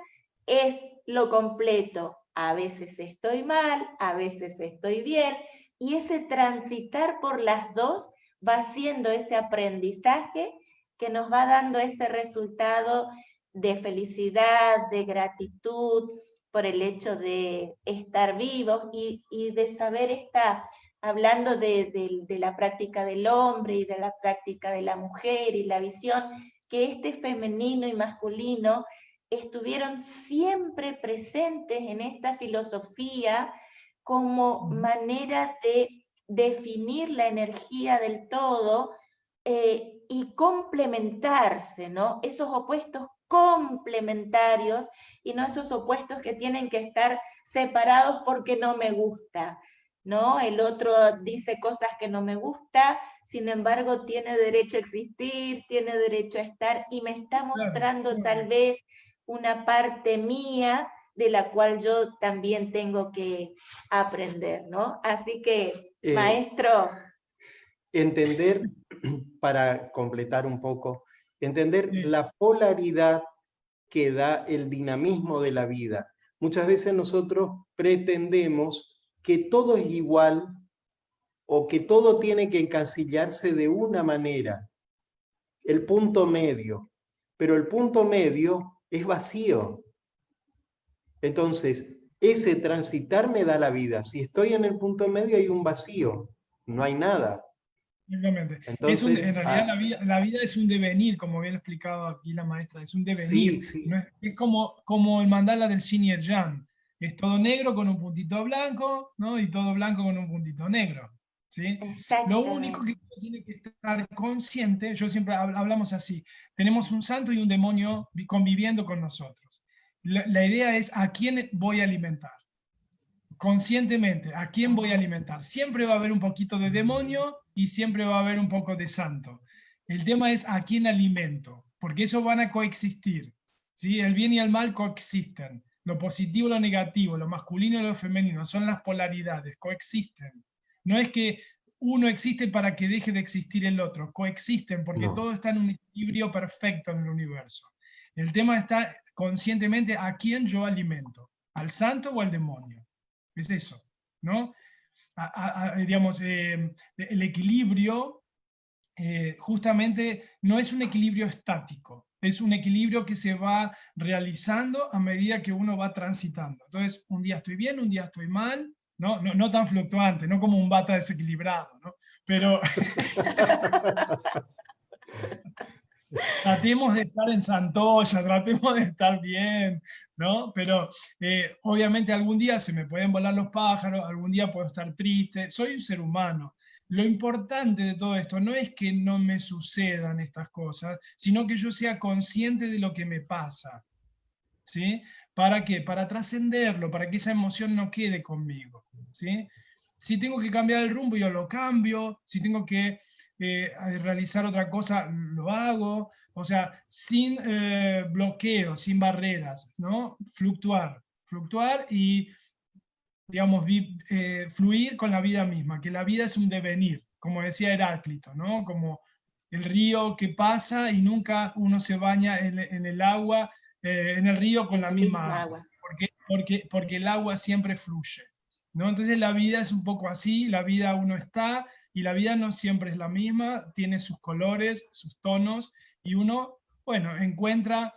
es lo completo. A veces estoy mal, a veces estoy bien, y ese transitar por las dos va siendo ese aprendizaje que nos va dando ese resultado de felicidad, de gratitud por el hecho de estar vivos y de saber estar, hablando de la práctica del hombre y de la práctica de la mujer y la visión, que este femenino y masculino estuvieron siempre presentes en esta filosofía como manera de definir la energía del todo y complementarse, ¿no? Esos opuestos complementarios y no esos opuestos que tienen que estar separados porque no me gusta, ¿no? El otro dice cosas que no me gusta, sin embargo tiene derecho a existir, tiene derecho a estar y me está mostrando tal vez una parte mía de la cual yo también tengo que aprender, ¿no? Así que, maestro... Entender, para completar un poco, entender la polaridad que da el dinamismo de la vida. Muchas veces nosotros pretendemos que todo es igual o que todo tiene que encasillarse de una manera, el punto medio, pero el punto medio es vacío. Entonces, ese transitar me da la vida. Si estoy en el punto medio hay un vacío, no hay nada. Exactamente. Entonces, en realidad la vida es un devenir, como bien explicado aquí la maestra, es un devenir. Sí, sí. No es como el mandala del Yin y el Yang. Es todo negro con un puntito blanco, ¿no? Y todo blanco con un puntito negro. ¿Sí? Lo único que tiene que estar consciente, yo siempre hablamos así, tenemos un santo y un demonio conviviendo con nosotros. La idea es a quién voy a alimentar. Conscientemente, ¿a quién voy a alimentar? Siempre va a haber un poquito de demonio y siempre va a haber un poco de santo. El tema es a quién alimento, porque eso van a coexistir. ¿Sí? El bien y el mal coexisten. Lo positivo y lo negativo, lo masculino y lo femenino, son las polaridades, coexisten. No es que uno existe para que deje de existir el otro, coexisten porque todo está en un equilibrio perfecto en el universo. El tema está conscientemente a quién yo alimento, al santo o al demonio. Es eso, ¿no? Digamos, el equilibrio justamente no es un equilibrio estático, es un equilibrio que se va realizando a medida que uno va transitando. Entonces, un día estoy bien, un día estoy mal, no tan fluctuante, no como un bata desequilibrado, ¿no? Pero tratemos de estar en Santoya, tratemos de estar bien, ¿no? Pero obviamente algún día se me pueden volar los pájaros, algún día puedo estar triste, soy un ser humano. Lo importante de todo esto no es que no me sucedan estas cosas, sino que yo sea consciente de lo que me pasa, ¿sí? ¿Para qué? Para trascenderlo, para que esa emoción no quede conmigo, ¿sí? Si tengo que cambiar el rumbo, yo lo cambio, si tengo que realizar otra cosa, lo hago, o sea, sin bloqueo, sin barreras, ¿no? Fluctuar y, digamos, fluir con la vida misma, que la vida es un devenir, como decía Heráclito, ¿no? Como el río que pasa y nunca uno se baña en el agua, en el río con En la el misma mismo agua, agua. porque el agua siempre fluye, ¿no? Entonces la vida es un poco así, la vida uno está, y la vida no siempre es la misma, tiene sus colores, sus tonos, y uno, bueno, encuentra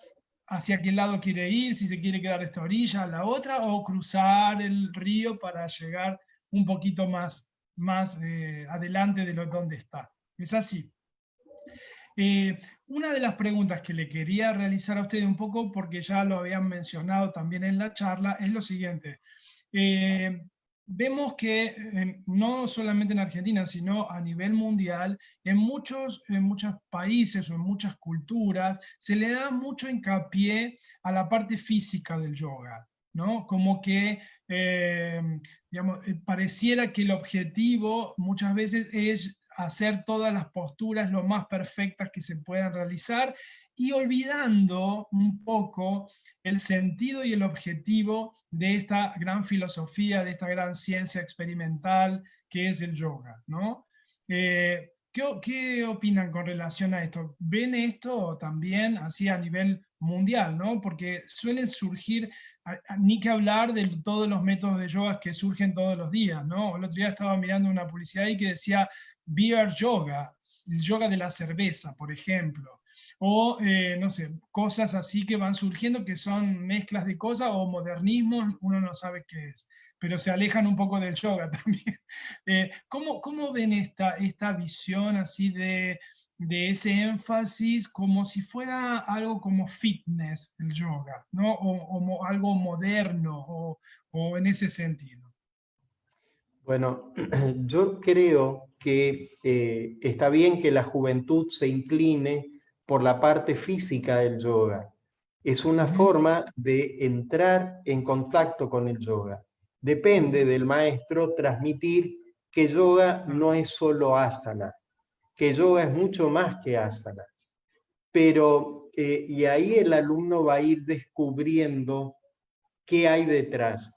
hacia qué lado quiere ir, si se quiere quedar a esta orilla, a la otra, o cruzar el río para llegar un poquito más adelante de donde está. Es así. Una de las preguntas que le quería realizar a usted un poco, porque ya lo habían mencionado también en la charla, es lo siguiente. Vemos que no solamente en Argentina, sino a nivel mundial, en muchos países o en muchas culturas, se le da mucho hincapié a la parte física del yoga, ¿no? Como que, digamos, pareciera que el objetivo muchas veces es hacer todas las posturas lo más perfectas que se puedan realizar y olvidando un poco el sentido y el objetivo de esta gran filosofía, de esta gran ciencia experimental que es el yoga, ¿no? ¿Qué opinan con relación a esto? ¿Ven esto también así a nivel mundial, ¿no? Porque suelen surgir, ni que hablar de todos los métodos de yoga que surgen todos los días, ¿no? El otro día estaba mirando una publicidad ahí que decía beer yoga, el yoga de la cerveza, por ejemplo, o no sé, cosas así que van surgiendo que son mezclas de cosas o modernismo, uno no sabe qué es, pero se alejan un poco del yoga también. ¿Cómo ven esta visión así de ese énfasis como si fuera algo como fitness el yoga, ¿no? O algo moderno o en ese sentido? Bueno, yo creo que está bien que la juventud se incline por la parte física del yoga. Es una forma de entrar en contacto con el yoga. Depende del maestro transmitir que yoga no es solo asana, que yoga es mucho más que asana. Pero, y ahí el alumno va a ir descubriendo qué hay detrás.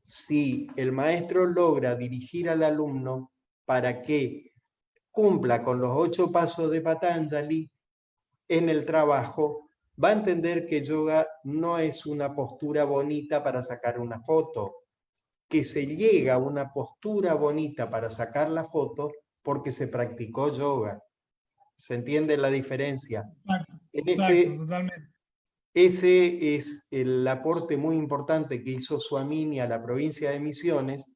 Si el maestro logra dirigir al alumno para que cumpla con los 8 pasos de Patanjali en el trabajo, va a entender que yoga no es una postura bonita para sacar una foto, que se llega a una postura bonita para sacar la foto porque se practicó yoga. ¿Se entiende la diferencia? Exacto, totalmente. Ese es el aporte muy importante que hizo Swamini a la provincia de Misiones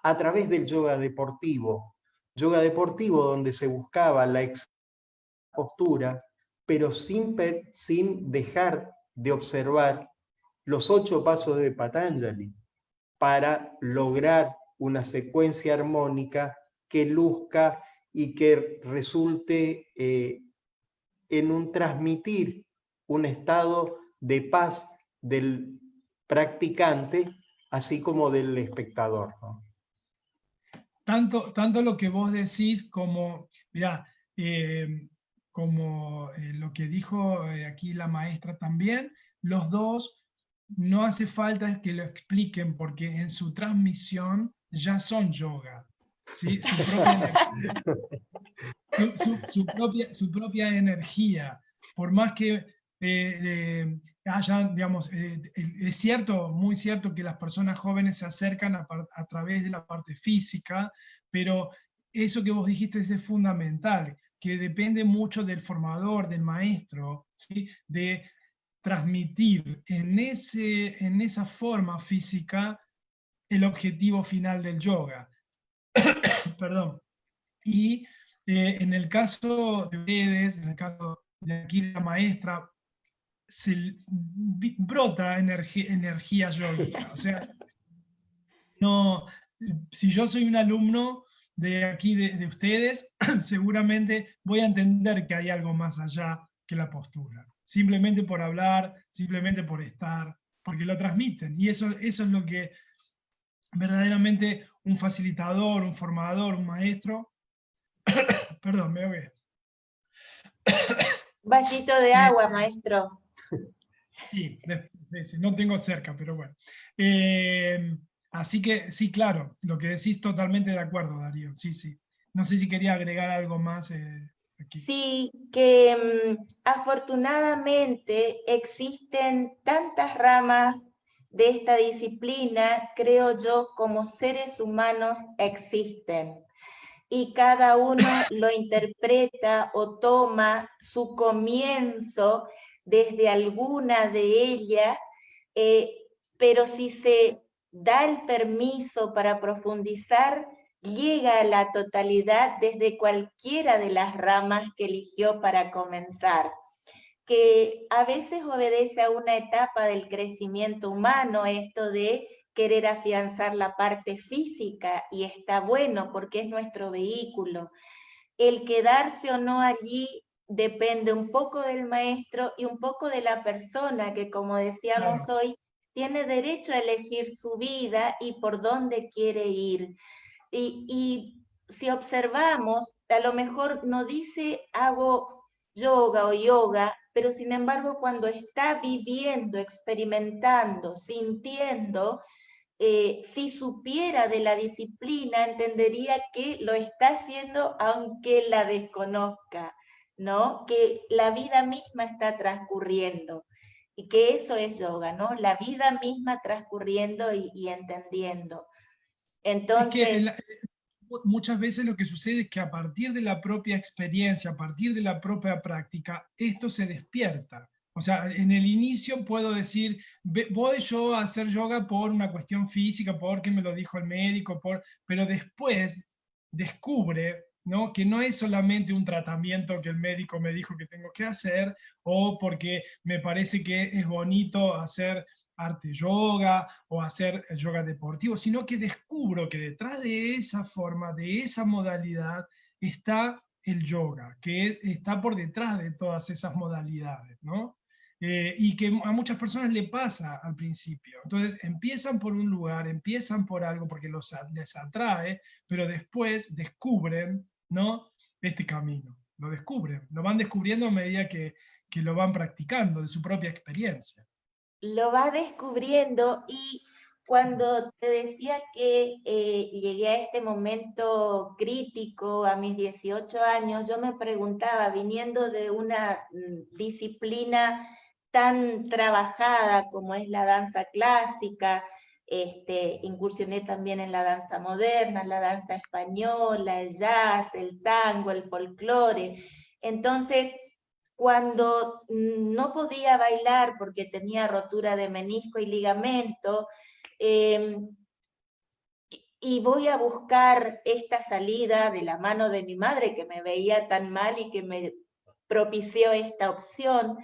a través del yoga deportivo donde se buscaba la postura, pero sin dejar de observar los 8 pasos de Patanjali para lograr una secuencia armónica que luzca y que resulte en un transmitir un estado de paz del practicante, así como del espectador, ¿no? Tanto lo que vos decís como, mirá, como lo que dijo aquí la maestra también, los dos no hace falta que lo expliquen porque en su transmisión ya son yoga, ¿sí? Su propia energía. Su propia energía, por más que haya, digamos, es cierto, muy cierto que las personas jóvenes se acercan a través de la parte física, pero eso que vos dijiste es fundamental. que depende mucho del formador, del maestro, ¿sí? De transmitir en esa forma física el objetivo final del yoga. Perdón. Y en el caso de ustedes, en el caso de aquí la maestra, brota energía yógica. O sea, no, si yo soy un alumno de aquí, de ustedes, seguramente voy a entender que hay algo más allá que la postura. Simplemente por hablar, simplemente por estar, porque lo transmiten. Y eso es lo que verdaderamente un facilitador, un formador, un maestro, perdón, me ahogué. Vasito de agua, maestro. Sí, no tengo cerca, pero bueno. Así que sí, claro, lo que decís totalmente de acuerdo, Darío. Sí, sí. No sé si quería agregar algo más aquí. Sí, que afortunadamente existen tantas ramas de esta disciplina, creo yo, como seres humanos existen. Y cada uno lo interpreta o toma su comienzo desde alguna de ellas, pero si se da el permiso para profundizar, llega a la totalidad desde cualquiera de las ramas que eligió para comenzar, que a veces obedece a una etapa del crecimiento humano, esto de querer afianzar la parte física, y está bueno porque es nuestro vehículo. El quedarse o no allí depende un poco del maestro y un poco de la persona que, como decíamos Claro. hoy, tiene derecho a elegir su vida y por dónde quiere ir. Y si observamos, a lo mejor no dice hago yoga o yoga, pero sin embargo cuando está viviendo, experimentando, sintiendo, si supiera de la disciplina, entendería que lo está haciendo aunque la desconozca, ¿no? Que la vida misma está transcurriendo y que eso es yoga, ¿no? La vida misma transcurriendo y entendiendo. Es que Entonces, muchas veces lo que sucede es que a partir de la propia experiencia, a partir de la propia práctica, esto se despierta. O sea, en el inicio puedo decir, voy yo a hacer yoga por una cuestión física, porque me lo dijo el médico, pero después descubre, ¿no? Que no es solamente un tratamiento que el médico me dijo que tengo que hacer, o porque me parece que es bonito hacer arte yoga o hacer yoga deportivo, sino que descubro que detrás de esa forma, de esa modalidad, está el yoga, que está por detrás de todas esas modalidades, ¿no? Y que a muchas personas le pasa al principio. Entonces empiezan por un lugar, empiezan por algo porque les atrae, pero después descubren, ¿no? Este camino. Lo descubren, lo van descubriendo a medida que lo van practicando de su propia experiencia. lo va descubriendo. Y cuando te decía que llegué a este momento crítico a mis 18 años, yo me preguntaba, viniendo de una disciplina tan trabajada como es la danza clásica, incursioné también en la danza moderna, la danza española, el jazz, el tango, el folclore. Entonces, cuando no podía bailar porque tenía rotura de menisco y ligamento, eh, y voy a buscar esta salida de la mano de mi madre, que me veía tan mal y que me propició esta opción,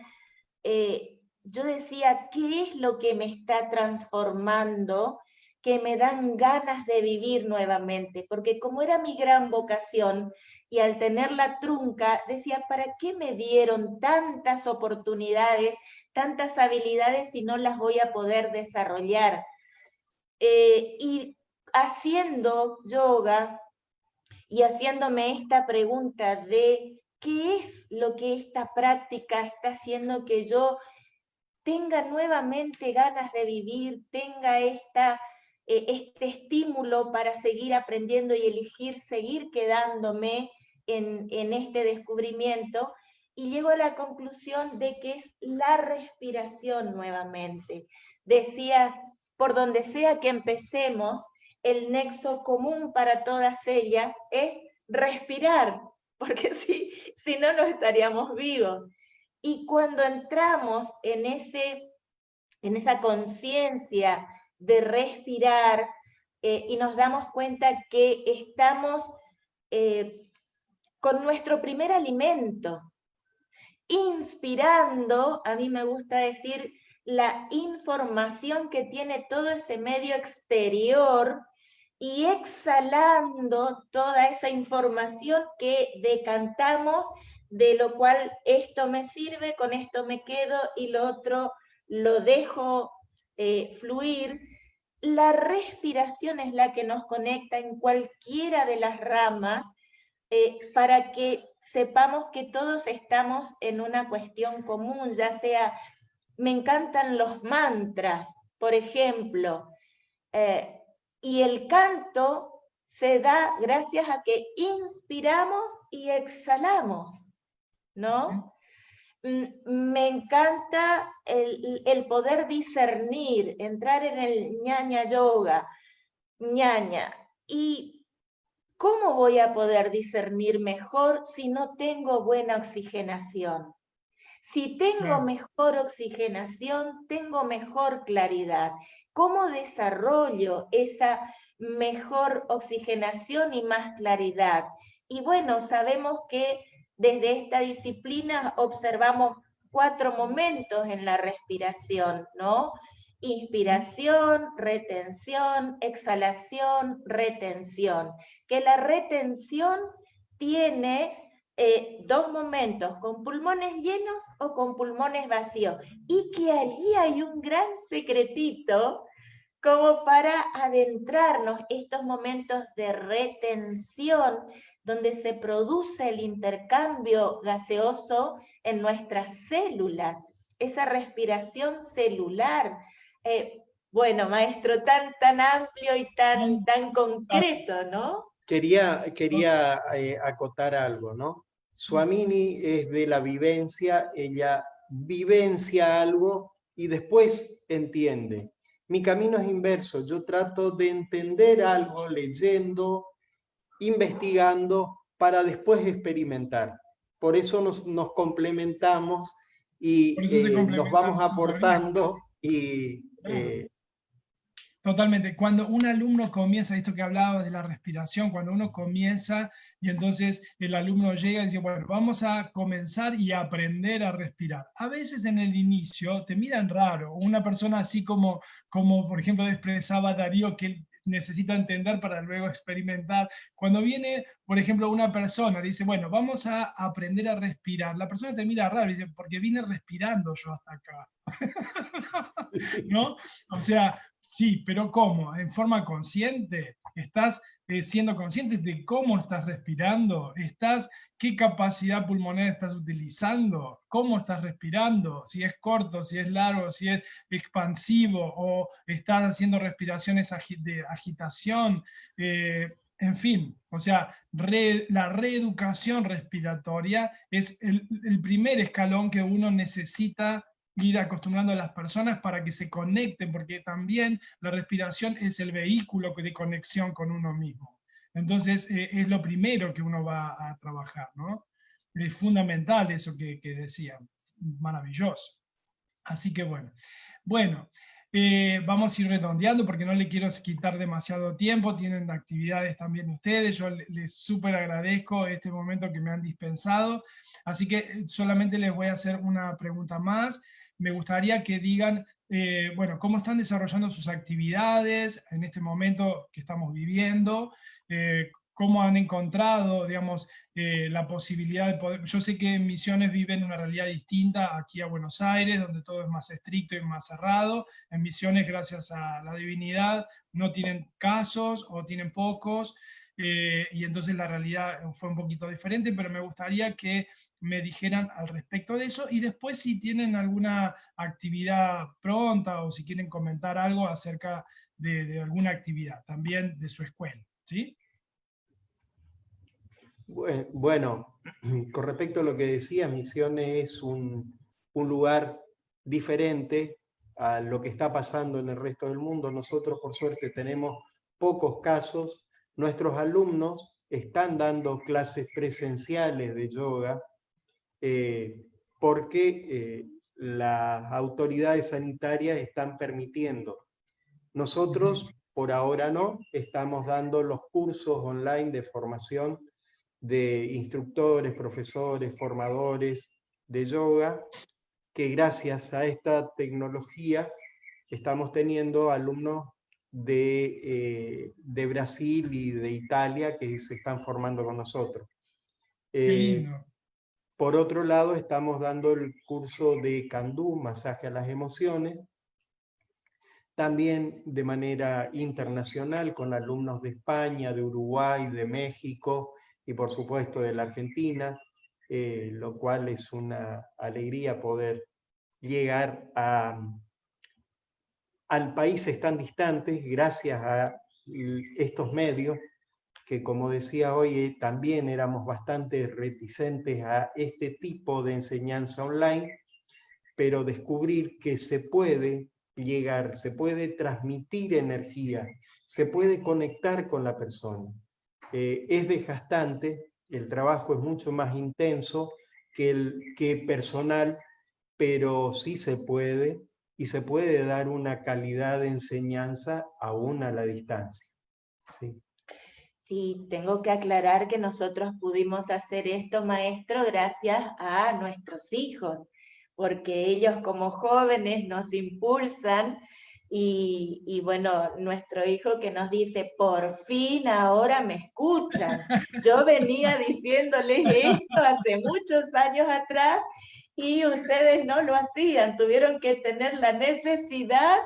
yo decía, ¿qué es lo que me está transformando, que me dan ganas de vivir nuevamente? Porque como era mi gran vocación, y al tenerla trunca, decía, ¿para qué me dieron tantas oportunidades, tantas habilidades si no las voy a poder desarrollar? Y haciendo yoga y haciéndome esta pregunta de qué es lo que esta práctica está haciendo que yo tenga nuevamente ganas de vivir, tenga este estímulo para seguir aprendiendo y elegir seguir quedándome en este descubrimiento, y llego a la conclusión de que es la respiración nuevamente. Decías, por donde sea que empecemos, el nexo común para todas ellas es respirar, porque si no, no estaríamos vivos. Y cuando entramos en esa conciencia de respirar y nos damos cuenta que estamos con nuestro primer alimento, inspirando, a mí me gusta decir, la información que tiene todo ese medio exterior y exhalando toda esa información que decantamos, de lo cual esto me sirve, con esto me quedo y lo otro lo dejo fluir. La respiración es la que nos conecta en cualquiera de las ramas para que sepamos que todos estamos en una cuestión común, ya sea, me encantan los mantras, por ejemplo, y el canto se da gracias a que inspiramos y exhalamos, ¿no? Me encanta el poder discernir, entrar en el ñaña yoga, ñaña, y ¿cómo voy a poder discernir mejor si no tengo buena oxigenación? Si tengo mejor oxigenación, tengo mejor claridad. ¿Cómo desarrollo esa mejor oxigenación y más claridad? Y bueno, sabemos que desde esta disciplina observamos 4 momentos en la respiración, ¿no? Inspiración, retención, exhalación, retención. Que la retención tiene 2 momentos, con pulmones llenos o con pulmones vacíos. Y que allí hay un gran secretito como para adentrarnos estos momentos de retención, donde se produce el intercambio gaseoso en nuestras células, esa respiración celular. Bueno, maestro, tan amplio y tan concreto, ¿no? Quería acotar algo, ¿no? Swamini es de la vivencia, ella vivencia algo y después entiende. Mi camino es inverso, yo trato de entender algo leyendo, investigando, para después experimentar. Por eso nos complementamos y nos vamos aportando y... Totalmente. Cuando un alumno comienza, esto que hablaba de la respiración, cuando uno comienza y entonces el alumno llega y dice, bueno, vamos a comenzar y a aprender a respirar. A veces en el inicio te miran raro, una persona así como por ejemplo expresaba Darío, que él necesita entender para luego experimentar. Cuando viene, por ejemplo, una persona, dice, bueno, vamos a aprender a respirar. La persona te mira raro y dice, porque vine respirando yo hasta acá. ¿No? O sea, sí, pero ¿cómo? ¿En forma consciente? ¿Estás siendo consciente de cómo estás respirando? ¿Qué capacidad pulmonar estás utilizando? ¿Cómo estás respirando? Si es corto, si es largo, si es expansivo, o estás haciendo respiraciones de agitación. En fin, o sea, la reeducación respiratoria es el primer escalón que uno necesita ir acostumbrando a las personas para que se conecten, porque también la respiración es el vehículo de conexión con uno mismo. Entonces, es lo primero que uno va a trabajar, ¿no? Es fundamental eso que decía, maravilloso. Así que bueno. Vamos a ir redondeando porque no le quiero quitar demasiado tiempo, tienen actividades también ustedes, yo les súper agradezco este momento que me han dispensado, así que solamente les voy a hacer una pregunta más. Me gustaría que digan, bueno, cómo están desarrollando sus actividades en este momento que estamos viviendo, cómo han encontrado, digamos, la posibilidad de poder... Yo sé que en Misiones viven una realidad distinta aquí a Buenos Aires, donde todo es más estricto y más cerrado. En Misiones, gracias a la divinidad, no tienen casos o tienen pocos, y entonces la realidad fue un poquito diferente, pero me gustaría que me dijeran al respecto de eso, y después si tienen alguna actividad pronta o si quieren comentar algo acerca de alguna actividad, también de su escuela, ¿sí? Bueno, con respecto a lo que decía, Misiones es un lugar diferente a lo que está pasando en el resto del mundo. Nosotros, por suerte, tenemos pocos casos. Nuestros alumnos están dando clases presenciales de yoga, porque las autoridades sanitarias están permitiendo. Nosotros, por ahora no, estamos dando los cursos online de formación de instructores, profesores, formadores de yoga, que gracias a esta tecnología estamos teniendo alumnos de Brasil y de Italia que se están formando con nosotros. Qué lindo. Por otro lado, estamos dando el curso de Kandú, masaje a las emociones, también de manera internacional con alumnos de España, de Uruguay, de México y por supuesto de la Argentina, lo cual es una alegría poder llegar al países tan distantes gracias a estos medios que, como decía hoy, también éramos bastante reticentes a este tipo de enseñanza online, pero descubrir que se puede llegar, se puede transmitir energía, se puede conectar con la persona. Es desgastante, el trabajo es mucho más intenso que personal, pero sí se puede, y se puede dar una calidad de enseñanza aún a la distancia. Sí. Sí, tengo que aclarar que nosotros pudimos hacer esto, maestro, gracias a nuestros hijos, porque ellos como jóvenes nos impulsan y bueno, nuestro hijo que nos dice, por fin ahora me escuchan. Yo venía diciéndoles esto hace muchos años atrás y ustedes no lo hacían, tuvieron que tener la necesidad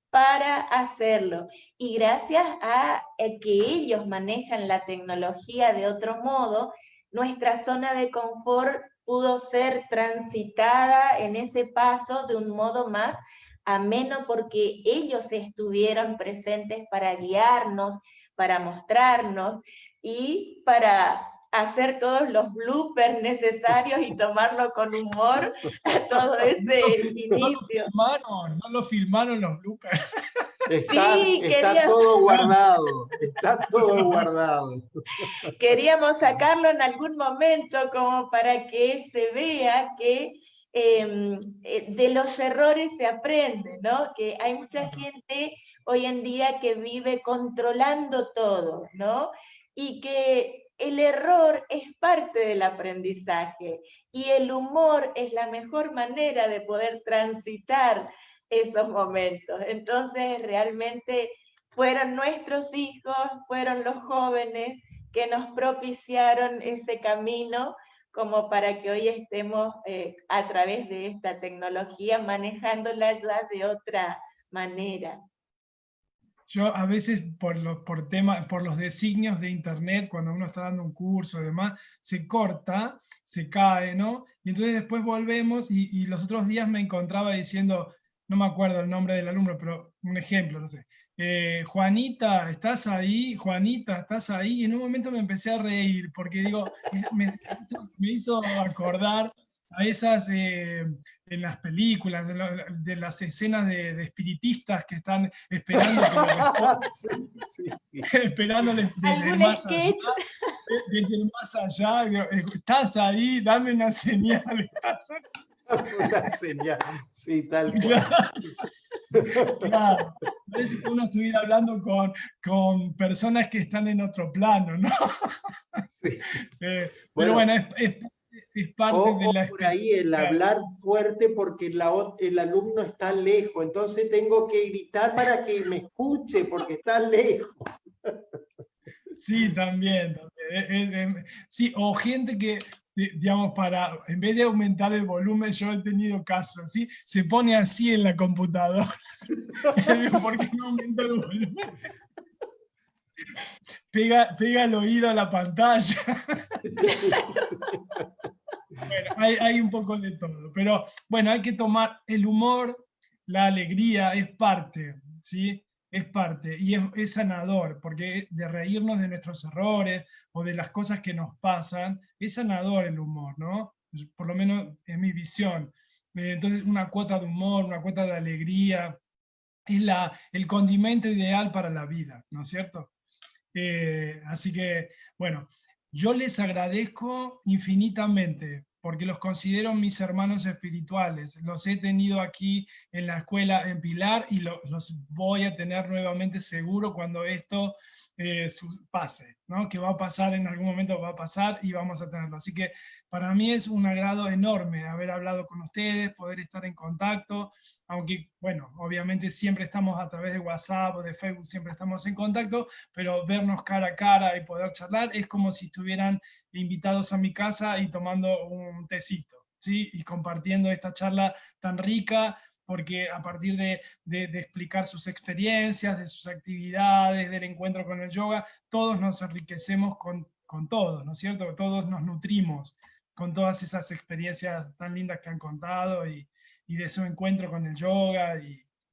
para hacerlo. Y gracias a que ellos manejan la tecnología de otro modo, nuestra zona de confort pudo ser transitada en ese paso de un modo más ameno porque ellos estuvieron presentes para guiarnos, para mostrarnos y para hacer todos los bloopers necesarios y tomarlo con humor a todo ese inicio. No lo filmaron los bloopers. Está todo guardado, está todo guardado. Queríamos sacarlo en algún momento como para que se vea que de los errores se aprende, ¿no? Que hay mucha gente hoy en día que vive controlando todo, ¿no? Y que el error es parte del aprendizaje y el humor es la mejor manera de poder transitar esos momentos. Entonces, realmente fueron nuestros hijos, fueron los jóvenes que nos propiciaron ese camino como para que hoy estemos a través de esta tecnología manejándola ya de otra manera. Yo a veces por los designios de internet, cuando uno está dando un curso y demás, se corta, se cae, ¿no? Y entonces después volvemos y los otros días me encontraba diciendo, no me acuerdo el nombre del alumno, pero un ejemplo, no sé. Juanita, ¿estás ahí? Juanita, ¿estás ahí? Y en un momento me empecé a reír porque digo, me hizo acordar a esas, en las películas, de las escenas de espiritistas que están esperando que le respondan, esperándole desde el más allá, desde el más allá, digo, ¿estás ahí? Dame una señal. ¿Estás ahí? Una señal, sí, tal cual. Claro, parece que uno estuviera hablando con personas que están en otro plano, ¿no? Sí. Pero bueno, es parte de la por ahí el hablar fuerte porque el alumno está lejos, entonces tengo que gritar para que me escuche porque está lejos. Sí, también. Sí, o gente que, digamos, en vez de aumentar el volumen, yo he tenido casos, ¿sí? Se pone así en la computadora. Digo, ¿por qué no aumenta el volumen? Pega el oído a la pantalla. Bueno, hay un poco de todo, pero bueno, hay que tomar el humor, la alegría, es parte, ¿sí? Es parte, y es sanador, porque de reírnos de nuestros errores o de las cosas que nos pasan, es sanador el humor, ¿no? Por lo menos es mi visión. Entonces, una cuota de humor, una cuota de alegría, es el condimento ideal para la vida, ¿no es cierto? Así que, bueno, yo les agradezco infinitamente, porque los considero mis hermanos espirituales. Los he tenido aquí en la escuela en Pilar y los voy a tener nuevamente seguro cuando esto pase, ¿no? Que va a pasar en algún momento, va a pasar y vamos a tenerlo. Así que para mí es un agrado enorme haber hablado con ustedes, poder estar en contacto, aunque, bueno, obviamente siempre estamos a través de WhatsApp o de Facebook, siempre estamos en contacto, pero vernos cara a cara y poder charlar es como si estuvieran invitados a mi casa y tomando un tecito, ¿sí? Y compartiendo esta charla tan rica, porque a partir de explicar sus experiencias, de sus actividades, del encuentro con el yoga, todos nos enriquecemos con todos, ¿no es cierto? Todos nos nutrimos con todas esas experiencias tan lindas que han contado y de su encuentro con el yoga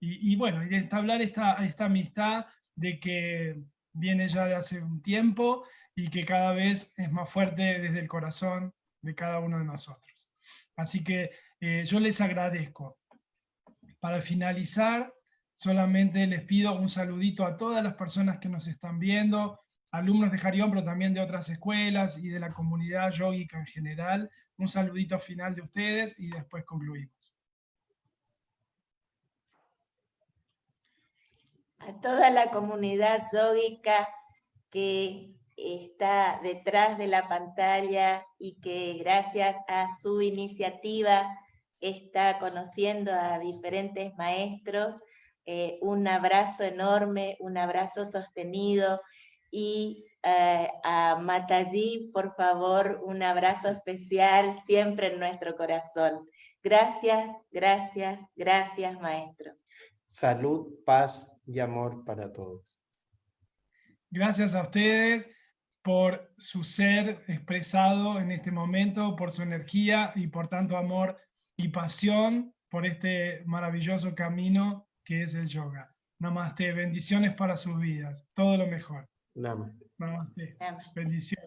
y bueno, y de entablar esta amistad de que viene ya de hace un tiempo y que cada vez es más fuerte desde el corazón de cada uno de nosotros. Así que yo les agradezco. Para finalizar, solamente les pido un saludito a todas las personas que nos están viendo, alumnos de Harión, pero también de otras escuelas y de la comunidad yógica en general. Un saludito final de ustedes y después concluimos. A toda la comunidad yógica que está detrás de la pantalla y que gracias a su iniciativa está conociendo a diferentes maestros, un abrazo enorme, un abrazo sostenido, y a Mataji, por favor, un abrazo especial siempre en nuestro corazón. Gracias, gracias, gracias, maestro. Salud, paz y amor para todos. Gracias a ustedes por su ser expresado en este momento, por su energía y por tanto amor y pasión por este maravilloso camino que es el yoga. Namaste, bendiciones para sus vidas, todo lo mejor. Namaste. Namaste, Namaste. bendiciones.